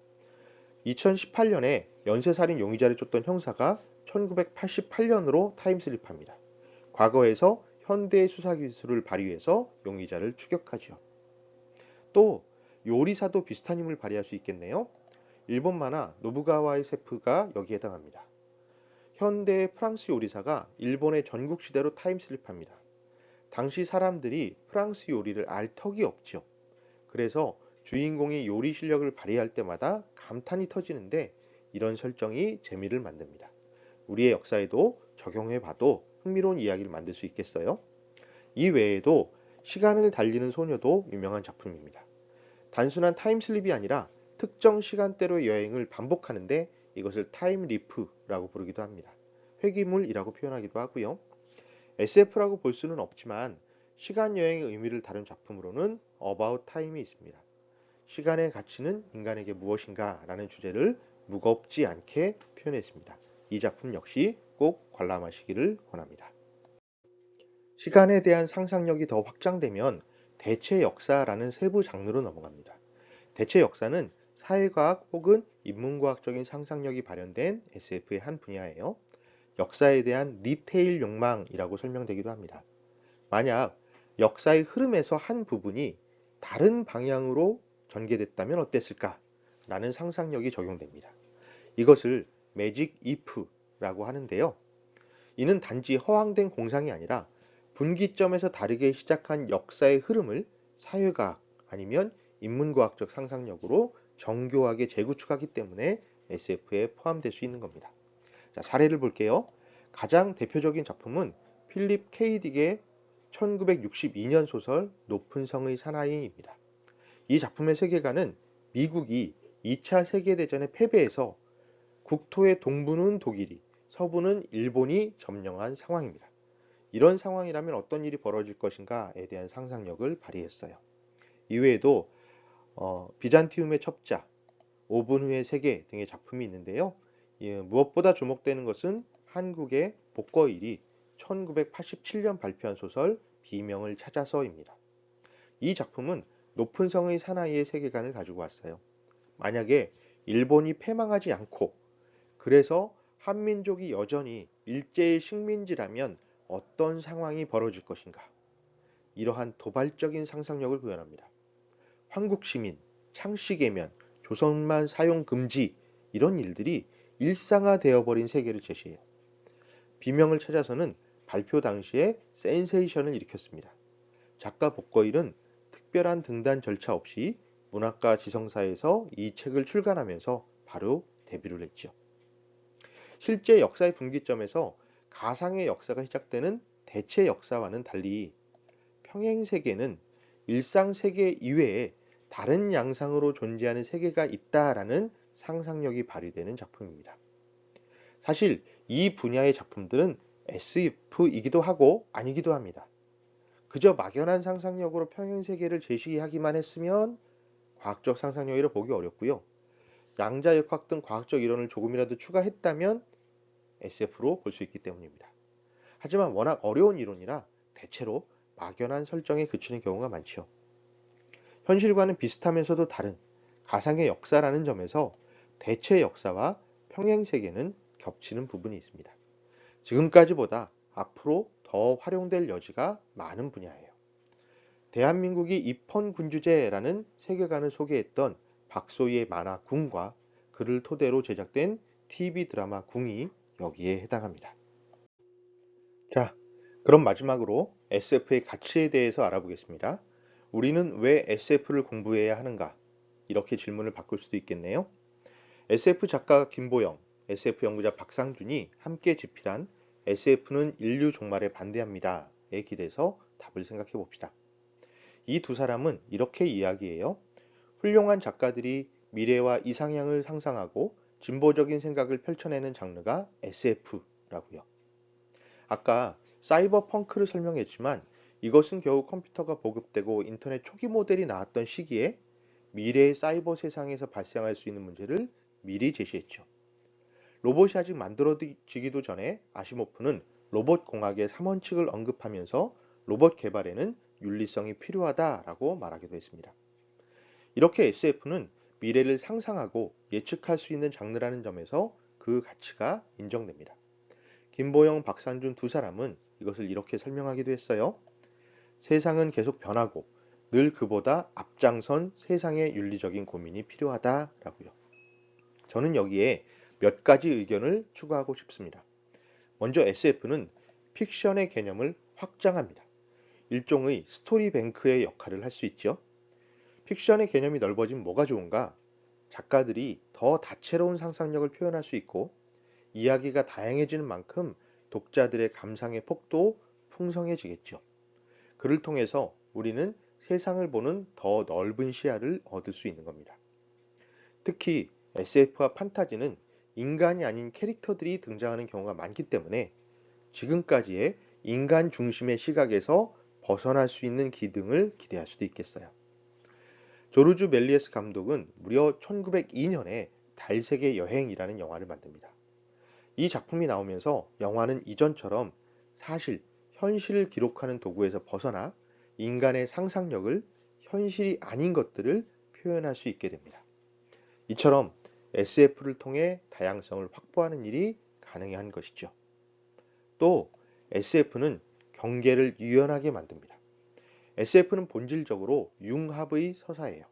2018년에 연쇄살인 용의자를 쫓던 형사가 1988년으로 타임슬립합니다. 과거에서 현대의 수사기술을 발휘해서 용의자를 추격하죠. 또 요리사도 비슷한 힘을 발휘할 수 있겠네요. 일본 만화 노부가와의 세프가 여기에 해당합니다. 현대의 프랑스 요리사가 일본의 전국시대로 타임슬립합니다. 당시 사람들이 프랑스 요리를 알 턱이 없죠. 그래서 주인공이 요리 실력을 발휘할 때마다 감탄이 터지는데 이런 설정이 재미를 만듭니다. 우리의 역사에도 적용해 봐도 흥미로운 이야기를 만들 수 있겠어요? 이 외에도 시간을 달리는 소녀도 유명한 작품입니다. 단순한 타임슬립이 아니라 특정 시간대로 여행을 반복하는데 이것을 타임리프라고 부르기도 합니다. 회귀물이라고 표현하기도 하고요. SF라고 볼 수는 없지만 시간 여행의 의미를 다룬 작품으로는 About Time이 있습니다. 시간의 가치는 인간에게 무엇인가 라는 주제를 무겁지 않게 표현했습니다. 이 작품 역시 꼭 관람하시기를 권합니다. 시간에 대한 상상력이 더 확장되면 대체 역사라는 세부 장르로 넘어갑니다. 대체 역사는 사회과학 혹은 인문과학적인 상상력이 발현된 SF의 한 분야예요. 역사에 대한 리테일 욕망이라고 설명되기도 합니다. 만약 역사의 흐름에서 한 부분이 다른 방향으로 전개됐다면 어땠을까? 라는 상상력이 적용됩니다. 이것을 매직 if라고 하는데요. 이는 단지 허황된 공상이 아니라 분기점에서 다르게 시작한 역사의 흐름을 사회과학 아니면 인문과학적 상상력으로 정교하게 재구축하기 때문에 SF에 포함될 수 있는 겁니다. 자, 사례를 볼게요. 가장 대표적인 작품은 필립 K. 딕의 1962년 소설 높은 성의 사나이입니다. 이 작품의 세계관은 미국이 2차 세계대전에 패배해서 국토의 동부는 독일이, 서부는 일본이 점령한 상황입니다. 이런 상황이라면 어떤 일이 벌어질 것인가에 대한 상상력을 발휘했어요. 이외에도 비잔티움의 첩자, 5분 후의 세계 등의 작품이 있는데요. 무엇보다 주목되는 것은 한국의 복거일이 1987년 발표한 소설 비명을 찾아서입니다. 이 작품은 높은 성의 사나이의 세계관을 가지고 왔어요. 만약에 일본이 패망하지 않고 그래서 한민족이 여전히 일제의 식민지라면 어떤 상황이 벌어질 것인가? 이러한 도발적인 상상력을 구현합니다. 한국 시민, 창씨개면, 조선만 사용 금지 이런 일들이 일상화되어 버린 세계를 제시해요. 비명을 찾아서는 발표 당시에 센세이션을 일으켰습니다. 작가 복거일은 특별한 등단 절차 없이 문학과 지성사에서 이 책을 출간하면서 바로 데뷔를 했죠. 실제 역사의 분기점에서 가상의 역사가 시작되는 대체 역사와는 달리 평행세계는 일상세계 이외에 다른 양상으로 존재하는 세계가 있다라는 상상력이 발휘되는 작품입니다. 사실 이 분야의 작품들은 SF이기도 하고 아니기도 합니다. 그저 막연한 상상력으로 평행세계를 제시하기만 했으면 과학적 상상력이라 보기 어렵고요. 양자역학 등 과학적 이론을 조금이라도 추가했다면 SF로 볼 수 있기 때문입니다. 하지만 워낙 어려운 이론이라 대체로 막연한 설정에 그치는 경우가 많죠. 현실과는 비슷하면서도 다른 가상의 역사라는 점에서 대체 역사와 평행세계는 겹치는 부분이 있습니다. 지금까지보다 앞으로 더 활용될 여지가 많은 분야예요. 대한민국이 입헌군주제라는 세계관을 소개했던 박소희의 만화 궁과 그를 토대로 제작된 TV 드라마 궁이 여기에 해당합니다. 자, 그럼 마지막으로 SF의 가치에 대해서 알아보겠습니다. 우리는 왜 SF를 공부해야 하는가? 이렇게 질문을 바꿀 수도 있겠네요. SF 작가 김보영, SF 연구자 박상준이 함께 집필한 SF는 인류 종말에 반대합니다에 기대서 답을 생각해 봅시다. 이 두 사람은 이렇게 이야기해요. 훌륭한 작가들이 미래와 이상향을 상상하고 진보적인 생각을 펼쳐내는 장르가 SF라고요. 아까 사이버 펑크를 설명했지만 이것은 겨우 컴퓨터가 보급되고 인터넷 초기 모델이 나왔던 시기에 미래의 사이버 세상에서 발생할 수 있는 문제를 미리 제시했죠. 로봇이 아직 만들어지기도 전에 아시모프는 로봇 공학의 3원칙을 언급하면서 로봇 개발에는 윤리성이 필요하다라고 말하기도 했습니다. 이렇게 SF는 미래를 상상하고 예측할 수 있는 장르라는 점에서 그 가치가 인정됩니다. 김보영, 박상준 두 사람은 이것을 이렇게 설명하기도 했어요. 세상은 계속 변하고 늘 그보다 앞장선 세상의 윤리적인 고민이 필요하다라고요. 저는 여기에 몇 가지 의견을 추가하고 싶습니다. 먼저 SF는 픽션의 개념을 확장합니다. 일종의 스토리뱅크의 역할을 할 수 있죠. 픽션의 개념이 넓어지면 뭐가 좋은가? 작가들이 더 다채로운 상상력을 표현할 수 있고 이야기가 다양해지는 만큼 독자들의 감상의 폭도 풍성해지겠죠. 그를 통해서 우리는 세상을 보는 더 넓은 시야를 얻을 수 있는 겁니다. 특히 SF와 판타지는 인간이 아닌 캐릭터들이 등장하는 경우가 많기 때문에 지금까지의 인간 중심의 시각에서 벗어날 수 있는 기능을 기대할 수도 있겠어요. 조르주 멜리에스 감독은 무려 1902년에 달세계 여행이라는 영화를 만듭니다. 이 작품이 나오면서 영화는 이전처럼 사실, 현실을 기록하는 도구에서 벗어나 인간의 상상력을 현실이 아닌 것들을 표현할 수 있게 됩니다. 이처럼 SF를 통해 다양성을 확보하는 일이 가능한 것이죠. 또 SF는 경계를 유연하게 만듭니다. SF는 본질적으로 융합의 서사예요.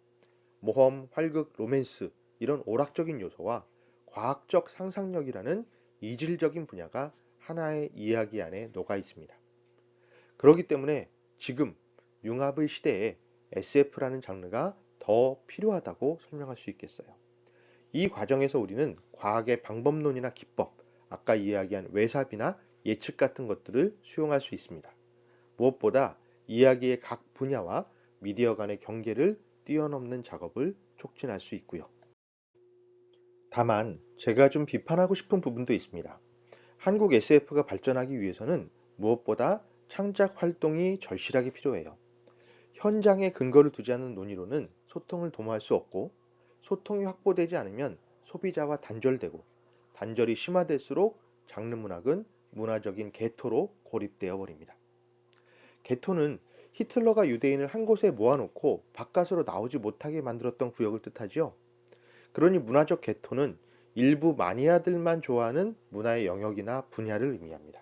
모험, 활극, 로맨스 이런 오락적인 요소와 과학적 상상력이라는 이질적인 분야가 하나의 이야기 안에 녹아 있습니다. 그렇기 때문에 지금 융합의 시대에 SF라는 장르가 더 필요하다고 설명할 수 있겠어요. 이 과정에서 우리는 과학의 방법론이나 기법, 아까 이야기한 외삽이나 예측 같은 것들을 수용할 수 있습니다. 무엇보다 이야기의 각 분야와 미디어 간의 경계를 뛰어넘는 작업을 촉진할 수 있고요. 다만 제가 좀 비판하고 싶은 부분도 있습니다. 한국 SF가 발전하기 위해서는 무엇보다 창작 활동이 절실하게 필요해요. 현장에 근거를 두지 않는 논의로는 소통을 도모할 수 없고, 소통이 확보되지 않으면 소비자와 단절되고, 단절이 심화될수록 장르 문학은 문화적인 개토로 고립되어 버립니다. 개토는 히틀러가 유대인을 한 곳에 모아놓고 바깥으로 나오지 못하게 만들었던 구역을 뜻하죠. 그러니 문화적 개토는 일부 마니아들만 좋아하는 문화의 영역이나 분야를 의미합니다.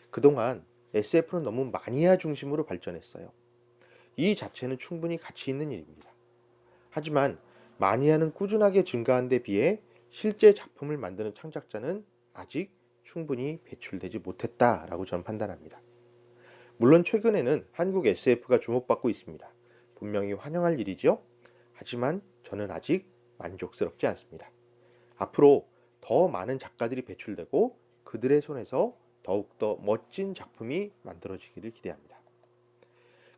그동안 SF는 너무 마니아 중심으로 발전했어요. 이 자체는 충분히 가치 있는 일입니다. 하지만 마니아는 꾸준하게 증가한 데 비해 실제 작품을 만드는 창작자는 아직 충분히 배출되지 못했다라고 저는 판단합니다. 물론 최근에는 한국 SF가 주목받고 있습니다. 분명히 환영할 일이죠. 하지만 저는 아직 만족스럽지 않습니다. 앞으로 더 많은 작가들이 배출되고 그들의 손에서 더욱더 멋진 작품이 만들어지기를 기대합니다.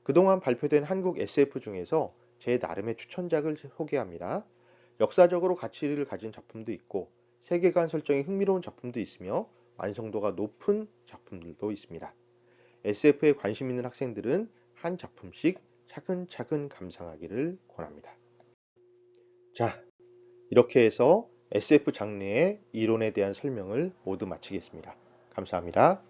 그동안 발표된 한국 SF 중에서 제 나름의 추천작을 소개합니다. 역사적으로 가치를 가진 작품도 있고 세계관 설정이 흥미로운 작품도 있으며 완성도가 높은 작품들도 있습니다. SF에 관심 있는 학생들은 한 작품씩 차근차근 감상하기를 권합니다. 자, 이렇게 해서 SF 장르의 이론에 대한 설명을 모두 마치겠습니다. 감사합니다.